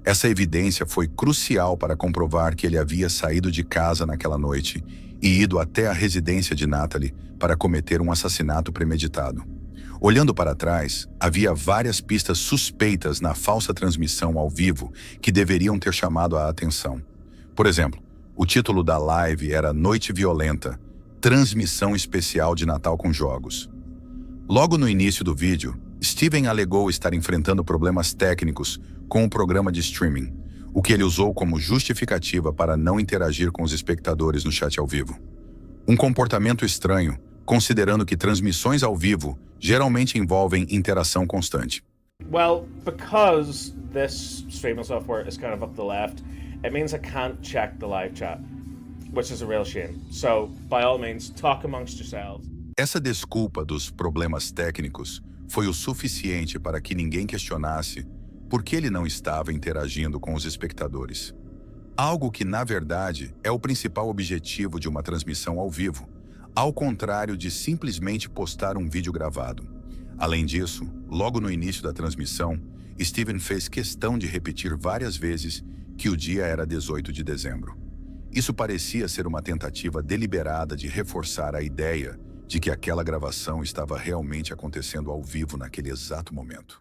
Essa evidência foi crucial para comprovar que ele havia saído de casa naquela noite e ido até a residência de Natalie para cometer um assassinato premeditado. Olhando para trás, havia várias pistas suspeitas na falsa transmissão ao vivo que deveriam ter chamado a atenção. Por exemplo, o título da live era Noite Violenta, transmissão especial de Natal com jogos. Logo no início do vídeo, Steven alegou estar enfrentando problemas técnicos com o programa de streaming, o que ele usou como justificativa para não interagir com os espectadores no chat ao vivo. Um comportamento estranho, considerando que transmissões ao vivo geralmente envolvem interação constante. Well, because this streaming software is kind of up the left, it means I can't check the live chat, which is a real shame. So, by all means, talk amongst yourselves. Essa desculpa dos problemas técnicos foi o suficiente para que ninguém questionasse por que ele não estava interagindo com os espectadores. Algo que, na verdade, é o principal objetivo de uma transmissão ao vivo, ao contrário de simplesmente postar um vídeo gravado. Além disso, logo no início da transmissão, Steven fez questão de repetir várias vezes que o dia era 18 de dezembro. Isso parecia ser uma tentativa deliberada de reforçar a ideia de que aquela gravação estava realmente acontecendo ao vivo naquele exato momento.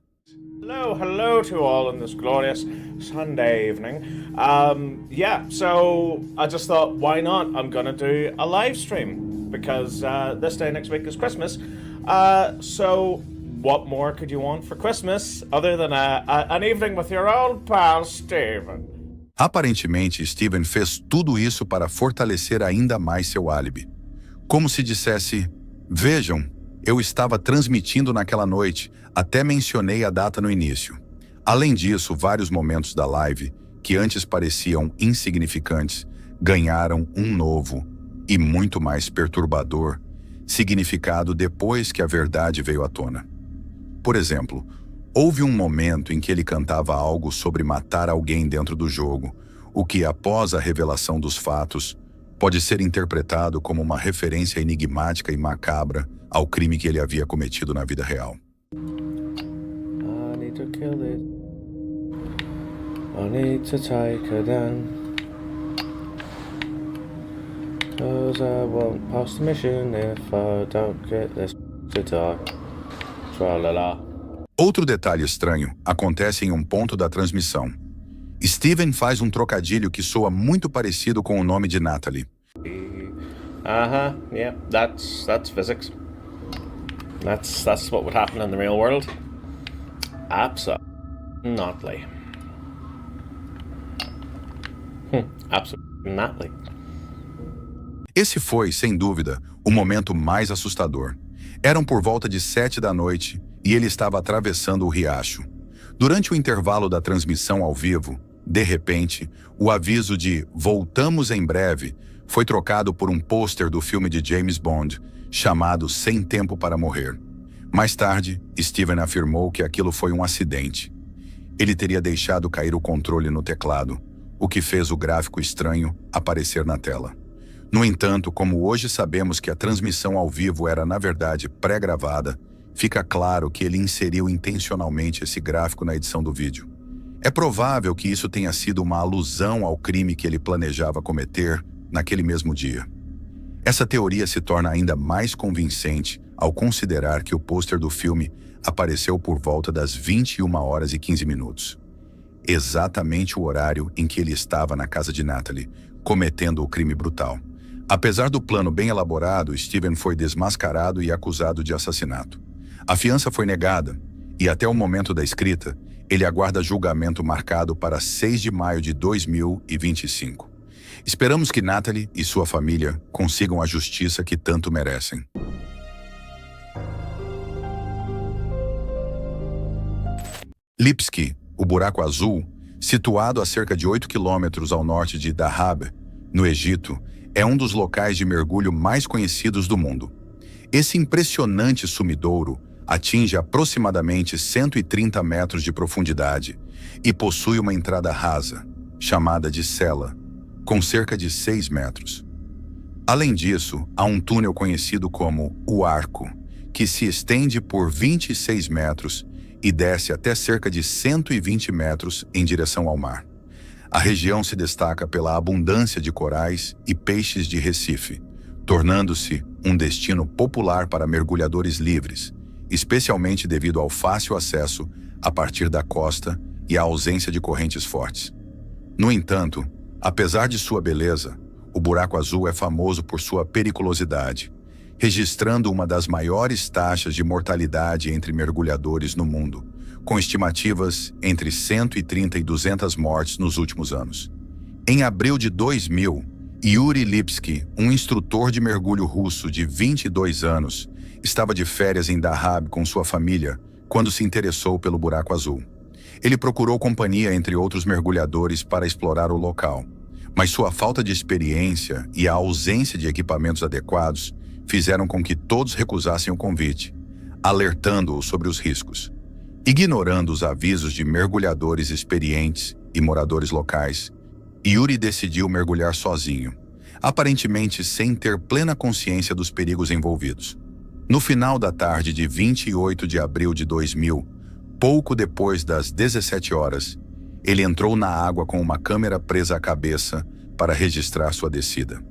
Hello to all on this glorious Sunday evening. So I just thought, why not? I'm gonna do a live stream because this day next week is Christmas. So what more could you want for Christmas other than an evening with your old pal Steven? Aparentemente, Steven fez tudo isso para fortalecer ainda mais seu álibi. Como se dissesse, vejam, eu estava transmitindo naquela noite, até mencionei a data no início. Além disso, vários momentos da live, que antes pareciam insignificantes, ganharam um novo e muito mais perturbador significado depois que a verdade veio à tona. Por exemplo, houve um momento em que ele cantava algo sobre matar alguém dentro do jogo, o que, após a revelação dos fatos, pode ser interpretado como uma referência enigmática e macabra ao crime que ele havia cometido na vida real. I need to kill it. I need to take her down. 'Cause I won't pass the mission if I don't get this to die. Tra-la-la. Outro detalhe estranho acontece em um ponto da transmissão. Steven faz um trocadilho que soa muito parecido com o nome de Natalie. Yeah, that's physics. That's what would happen in the real world. Absolutely. Absolutely. Esse foi, sem dúvida, o momento mais assustador. Eram por volta de 7 da noite e ele estava atravessando o riacho. Durante o intervalo da transmissão ao vivo, de repente, o aviso de "Voltamos em breve" foi trocado por um pôster do filme de James Bond, chamado Sem Tempo para Morrer. Mais tarde, Steven afirmou que aquilo foi um acidente. Ele teria deixado cair o controle no teclado, o que fez o gráfico estranho aparecer na tela. No entanto, como hoje sabemos que a transmissão ao vivo era, na verdade, pré-gravada, fica claro que ele inseriu intencionalmente esse gráfico na edição do vídeo. É provável que isso tenha sido uma alusão ao crime que ele planejava cometer naquele mesmo dia. Essa teoria se torna ainda mais convincente ao considerar que o pôster do filme apareceu por volta das 21h15, exatamente o horário em que ele estava na casa de Natalie, cometendo o crime brutal. Apesar do plano bem elaborado, Steven foi desmascarado e acusado de assassinato. A fiança foi negada e, até o momento da escrita, ele aguarda julgamento marcado para 6 de maio de 2025. Esperamos que Natalie e sua família consigam a justiça que tanto merecem. Lipski, o Buraco Azul, situado a cerca de 8 quilômetros ao norte de Dahab, no Egito, é um dos locais de mergulho mais conhecidos do mundo. Esse impressionante sumidouro atinge aproximadamente 130 metros de profundidade e possui uma entrada rasa, chamada de cela, com cerca de 6 metros. Além disso, há um túnel conhecido como o Arco, que se estende por 26 metros e desce até cerca de 120 metros em direção ao mar. A região se destaca pela abundância de corais e peixes de recife, tornando-se um destino popular para mergulhadores livres, especialmente devido ao fácil acesso a partir da costa e à ausência de correntes fortes. No entanto, apesar de sua beleza, o Buraco Azul é famoso por sua periculosidade, registrando uma das maiores taxas de mortalidade entre mergulhadores no mundo, com estimativas entre 130 e 200 mortes nos últimos anos. Em abril de 2000, Yuri Lipsky, um instrutor de mergulho russo de 22 anos, estava de férias em Dahab com sua família quando se interessou pelo Buraco Azul. Ele procurou companhia entre outros mergulhadores para explorar o local, mas sua falta de experiência e a ausência de equipamentos adequados fizeram com que todos recusassem o convite, alertando-o sobre os riscos. Ignorando os avisos de mergulhadores experientes e moradores locais, Yuri decidiu mergulhar sozinho, aparentemente sem ter plena consciência dos perigos envolvidos. No final da tarde de 28 de abril de 2000, pouco depois das 17 horas, ele entrou na água com uma câmera presa à cabeça para registrar sua descida.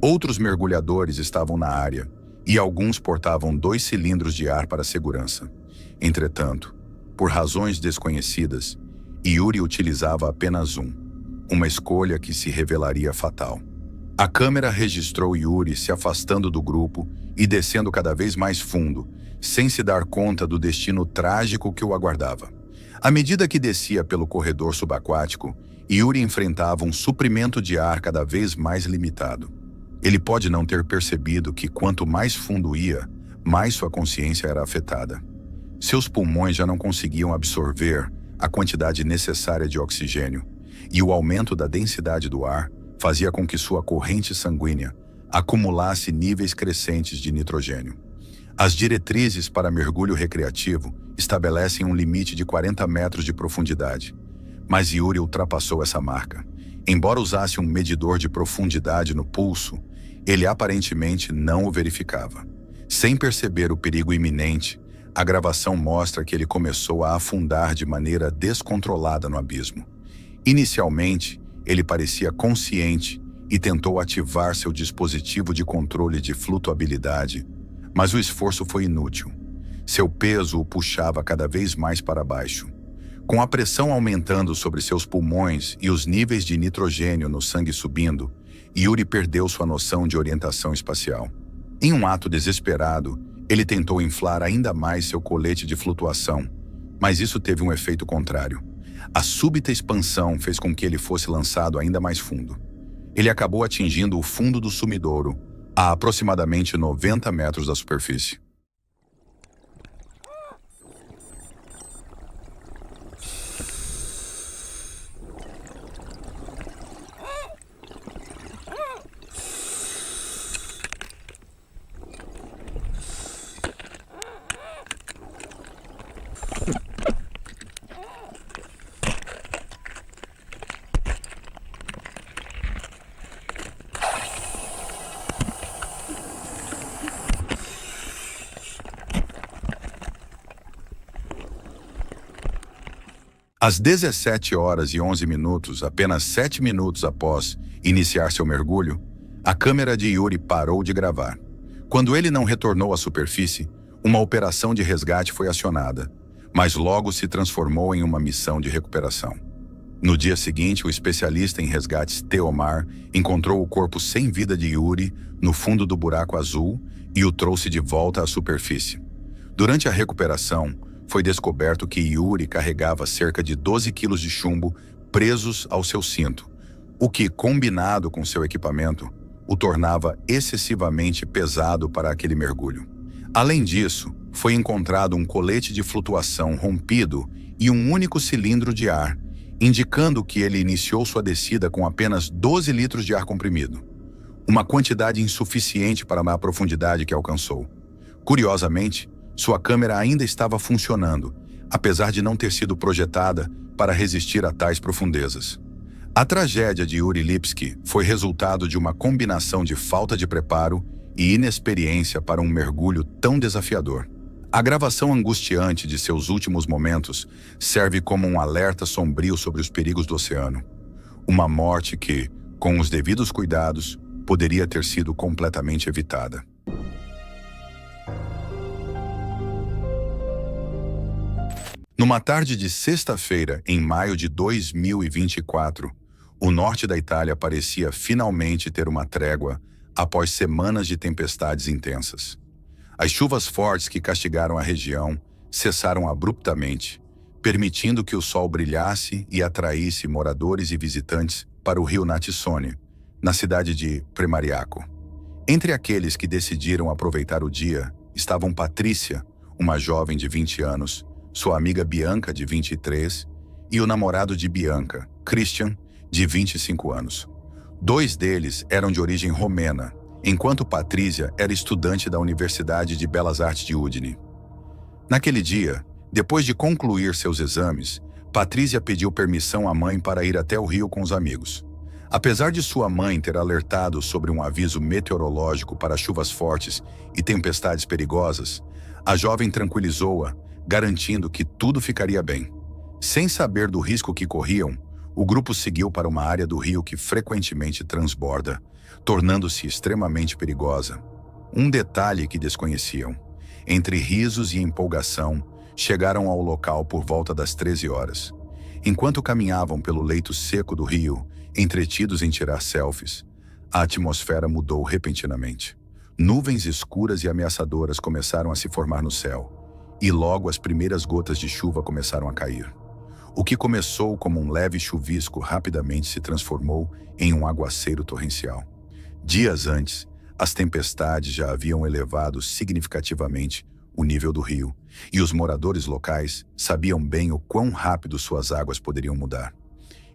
Outros mergulhadores estavam na área e alguns portavam 2 cilindros de ar para segurança. Entretanto, por razões desconhecidas, Yuri utilizava apenas uma escolha que se revelaria fatal. A câmera registrou Yuri se afastando do grupo e descendo cada vez mais fundo, sem se dar conta do destino trágico que o aguardava. À medida que descia pelo corredor subaquático, Yuri enfrentava um suprimento de ar cada vez mais limitado. Ele pode não ter percebido que quanto mais fundo ia, mais sua consciência era afetada. Seus pulmões já não conseguiam absorver a quantidade necessária de oxigênio, e o aumento da densidade do ar fazia com que sua corrente sanguínea acumulasse níveis crescentes de nitrogênio. As diretrizes para mergulho recreativo estabelecem um limite de 40 metros de profundidade, mas Yuri ultrapassou essa marca. Embora usasse um medidor de profundidade no pulso, ele aparentemente não o verificava. Sem perceber o perigo iminente, a gravação mostra que ele começou a afundar de maneira descontrolada no abismo. Inicialmente, ele parecia consciente e tentou ativar seu dispositivo de controle de flutuabilidade, mas o esforço foi inútil. Seu peso o puxava cada vez mais para baixo. Com a pressão aumentando sobre seus pulmões e os níveis de nitrogênio no sangue subindo, Yuri perdeu sua noção de orientação espacial. Em um ato desesperado, ele tentou inflar ainda mais seu colete de flutuação, mas isso teve um efeito contrário. A súbita expansão fez com que ele fosse lançado ainda mais fundo. Ele acabou atingindo o fundo do sumidouro, a aproximadamente 90 metros da superfície. Às 17 horas e 11 minutos, apenas 7 minutos após iniciar seu mergulho, a câmera de Yuri parou de gravar. Quando ele não retornou à superfície, uma operação de resgate foi acionada, mas logo se transformou em uma missão de recuperação. No dia seguinte, o especialista em resgates Theomar encontrou o corpo sem vida de Yuri no fundo do Buraco Azul e o trouxe de volta à superfície. Durante a recuperação, foi descoberto que Yuri carregava cerca de 12 quilos de chumbo presos ao seu cinto, o que, combinado com seu equipamento, o tornava excessivamente pesado para aquele mergulho. Além disso, foi encontrado um colete de flutuação rompido e um único cilindro de ar, indicando que ele iniciou sua descida com apenas 12 litros de ar comprimido. uma quantidade insuficiente para a profundidade que alcançou. Curiosamente, sua câmera ainda estava funcionando, apesar de não ter sido projetada para resistir a tais profundezas. A tragédia de Yuri Lipski foi resultado de uma combinação de falta de preparo e inexperiência para um mergulho tão desafiador. A gravação angustiante de seus últimos momentos serve como um alerta sombrio sobre os perigos do oceano. Uma morte que, com os devidos cuidados, poderia ter sido completamente evitada. Numa tarde de sexta-feira, em maio de 2024, o norte da Itália parecia finalmente ter uma trégua após semanas de tempestades intensas. As chuvas fortes que castigaram a região cessaram abruptamente, permitindo que o sol brilhasse e atraísse moradores e visitantes para o rio Natisone, na cidade de Premariaco. Entre aqueles que decidiram aproveitar o dia estavam Patrícia, uma jovem de 20 anos, sua amiga Bianca, de 23, e o namorado de Bianca, Christian, de 25 anos. 2 deles eram de origem romena, enquanto Patrícia era estudante da Universidade de Belas Artes de Udine. Naquele dia, depois de concluir seus exames, Patrícia pediu permissão à mãe para ir até o rio com os amigos. Apesar de sua mãe ter alertado sobre um aviso meteorológico para chuvas fortes e tempestades perigosas, a jovem tranquilizou-a, garantindo que tudo ficaria bem. Sem saber do risco que corriam, o grupo seguiu para uma área do rio que frequentemente transborda, tornando-se extremamente perigosa. Um detalhe que desconheciam: entre risos e empolgação, chegaram ao local por volta das 13 horas. Enquanto caminhavam pelo leito seco do rio, entretidos em tirar selfies, a atmosfera mudou repentinamente. Nuvens escuras e ameaçadoras começaram a se formar no céu, e logo as primeiras gotas de chuva começaram a cair. O que começou como um leve chuvisco rapidamente se transformou em um aguaceiro torrencial. Dias antes, as tempestades já haviam elevado significativamente o nível do rio, e os moradores locais sabiam bem o quão rápido suas águas poderiam mudar.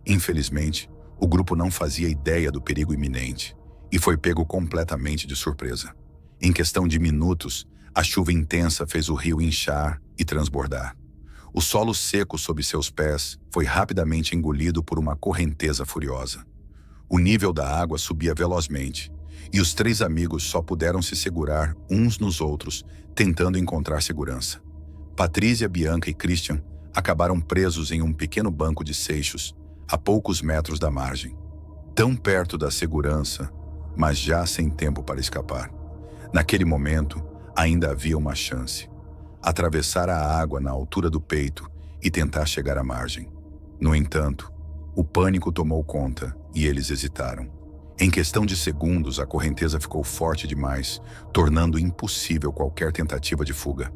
Infelizmente, o grupo não fazia ideia do perigo iminente e foi pego completamente de surpresa. Em questão de minutos, a chuva intensa fez o rio inchar e transbordar. O solo seco sob seus pés foi rapidamente engolido por uma correnteza furiosa. O nível da água subia velozmente, e os 3 amigos só puderam se segurar uns nos outros, tentando encontrar segurança. Patrícia, Bianca e Christian acabaram presos em um pequeno banco de seixos, a poucos metros da margem. Tão perto da segurança, mas já sem tempo para escapar. Naquele momento, ainda havia uma chance: atravessar a água na altura do peito e tentar chegar à margem. No entanto, o pânico tomou conta e eles hesitaram. Em questão de segundos, a correnteza ficou forte demais, tornando impossível qualquer tentativa de fuga.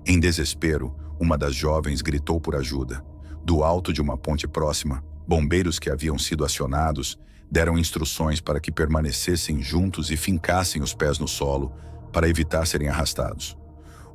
Em desespero, uma das jovens gritou por ajuda. Do alto de uma ponte próxima, bombeiros que haviam sido acionados deram instruções para que permanecessem juntos e fincassem os pés no solo para evitar serem arrastados.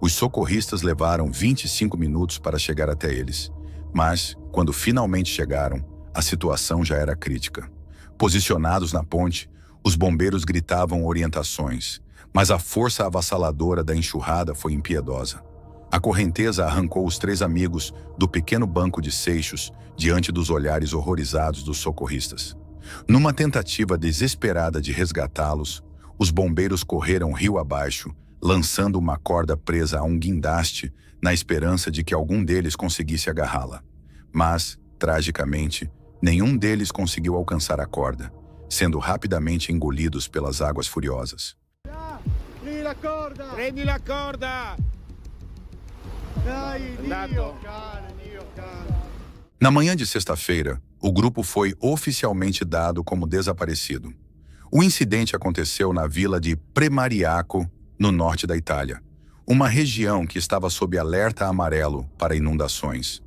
Os socorristas levaram 25 minutos para chegar até eles, mas, quando finalmente chegaram, a situação já era crítica. Posicionados na ponte, os bombeiros gritavam orientações, mas a força avassaladora da enxurrada foi impiedosa. A correnteza arrancou os 3 amigos do pequeno banco de seixos diante dos olhares horrorizados dos socorristas. Numa tentativa desesperada de resgatá-los, os bombeiros correram rio abaixo, lançando uma corda presa a um guindaste na esperança de que algum deles conseguisse agarrá-la. Mas, tragicamente, nenhum deles conseguiu alcançar a corda, sendo rapidamente engolidos pelas águas furiosas. Prendi la corda! Dai, Dio, cara. Na manhã de sexta-feira, o grupo foi oficialmente dado como desaparecido. O incidente aconteceu na vila de Premariaco, no norte da Itália, uma região que estava sob alerta amarelo para inundações.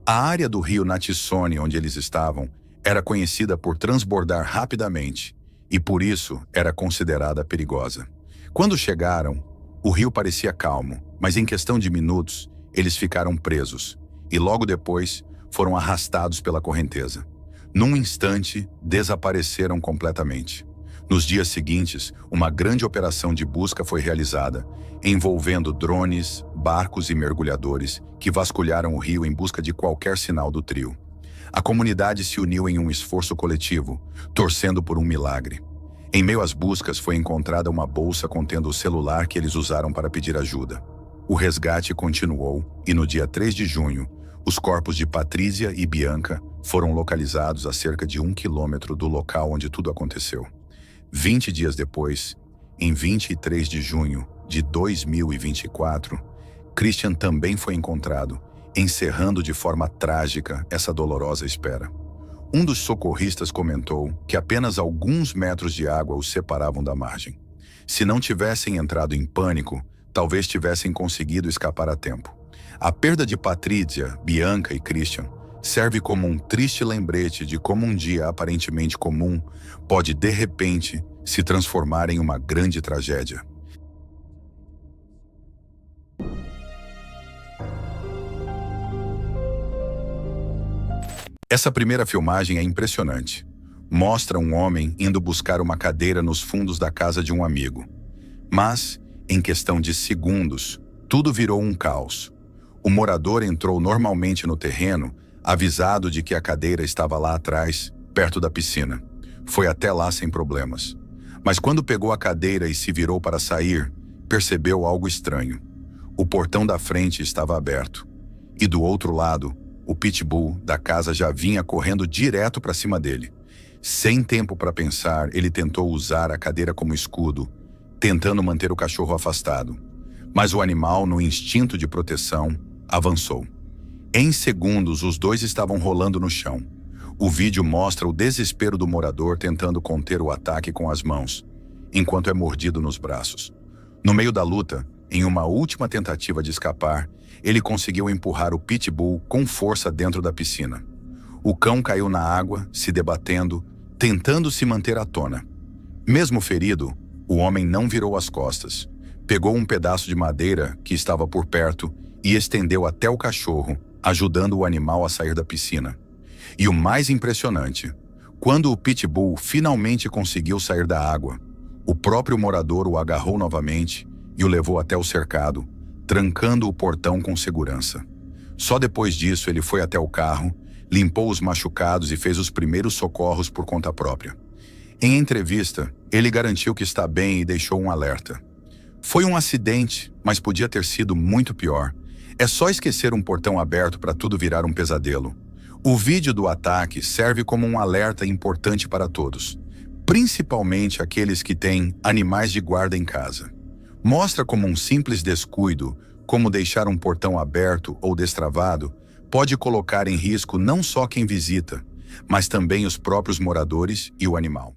A área do rio Natisone onde eles estavam era conhecida por transbordar rapidamente e por isso era considerada perigosa. Quando chegaram, o rio parecia calmo, mas em questão de minutos, eles ficaram presos e logo depois foram arrastados pela correnteza. Num instante, desapareceram completamente. Nos dias seguintes, uma grande operação de busca foi realizada, envolvendo drones, barcos e mergulhadores que vasculharam o rio em busca de qualquer sinal do trio. A comunidade se uniu em um esforço coletivo, torcendo por um milagre. Em meio às buscas, foi encontrada uma bolsa contendo o celular que eles usaram para pedir ajuda. O resgate continuou e no dia 3 de junho, os corpos de Patrícia e Bianca foram localizados a cerca de 1 quilômetro do local onde tudo aconteceu. 20 dias depois, em 23 de junho de 2024, Christian também foi encontrado, encerrando de forma trágica essa dolorosa espera. Um dos socorristas comentou que apenas alguns metros de água os separavam da margem. Se não tivessem entrado em pânico, talvez tivessem conseguido escapar a tempo. A perda de Patrícia, Bianca e Christian serve como um triste lembrete de como um dia aparentemente comum pode, de repente, se transformar em uma grande tragédia. Essa primeira filmagem é impressionante. Mostra um homem indo buscar uma cadeira nos fundos da casa de um amigo. Mas, em questão de segundos, tudo virou um caos. O morador entrou normalmente no terreno, avisado de que a cadeira estava lá atrás, perto da piscina. Foi até lá sem problemas. Mas quando pegou a cadeira e se virou para sair, percebeu algo estranho. O portão da frente estava aberto. E do outro lado, o pitbull da casa já vinha correndo direto para cima dele. Sem tempo para pensar, ele tentou usar a cadeira como escudo, tentando manter o cachorro afastado. Mas o animal, no instinto de proteção, avançou. Em segundos, os dois estavam rolando no chão. O vídeo mostra o desespero do morador tentando conter o ataque com as mãos, enquanto é mordido nos braços. No meio da luta, em uma última tentativa de escapar, ele conseguiu empurrar o pitbull com força dentro da piscina. O cão caiu na água, se debatendo, tentando se manter à tona. Mesmo ferido, o homem não virou as costas. Pegou um pedaço de madeira que estava por perto e estendeu até o cachorro, ajudando o animal a sair da piscina. E o mais impressionante, quando o pitbull finalmente conseguiu sair da água, o próprio morador o agarrou novamente e o levou até o cercado, trancando o portão com segurança. Só depois disso ele foi até o carro, limpou os machucados e fez os primeiros socorros por conta própria. Em entrevista, ele garantiu que está bem e deixou um alerta. Foi um acidente, mas podia ter sido muito pior. É só esquecer um portão aberto para tudo virar um pesadelo. O vídeo do ataque serve como um alerta importante para todos, principalmente aqueles que têm animais de guarda em casa. Mostra como um simples descuido, como deixar um portão aberto ou destravado, pode colocar em risco não só quem visita, mas também os próprios moradores e o animal.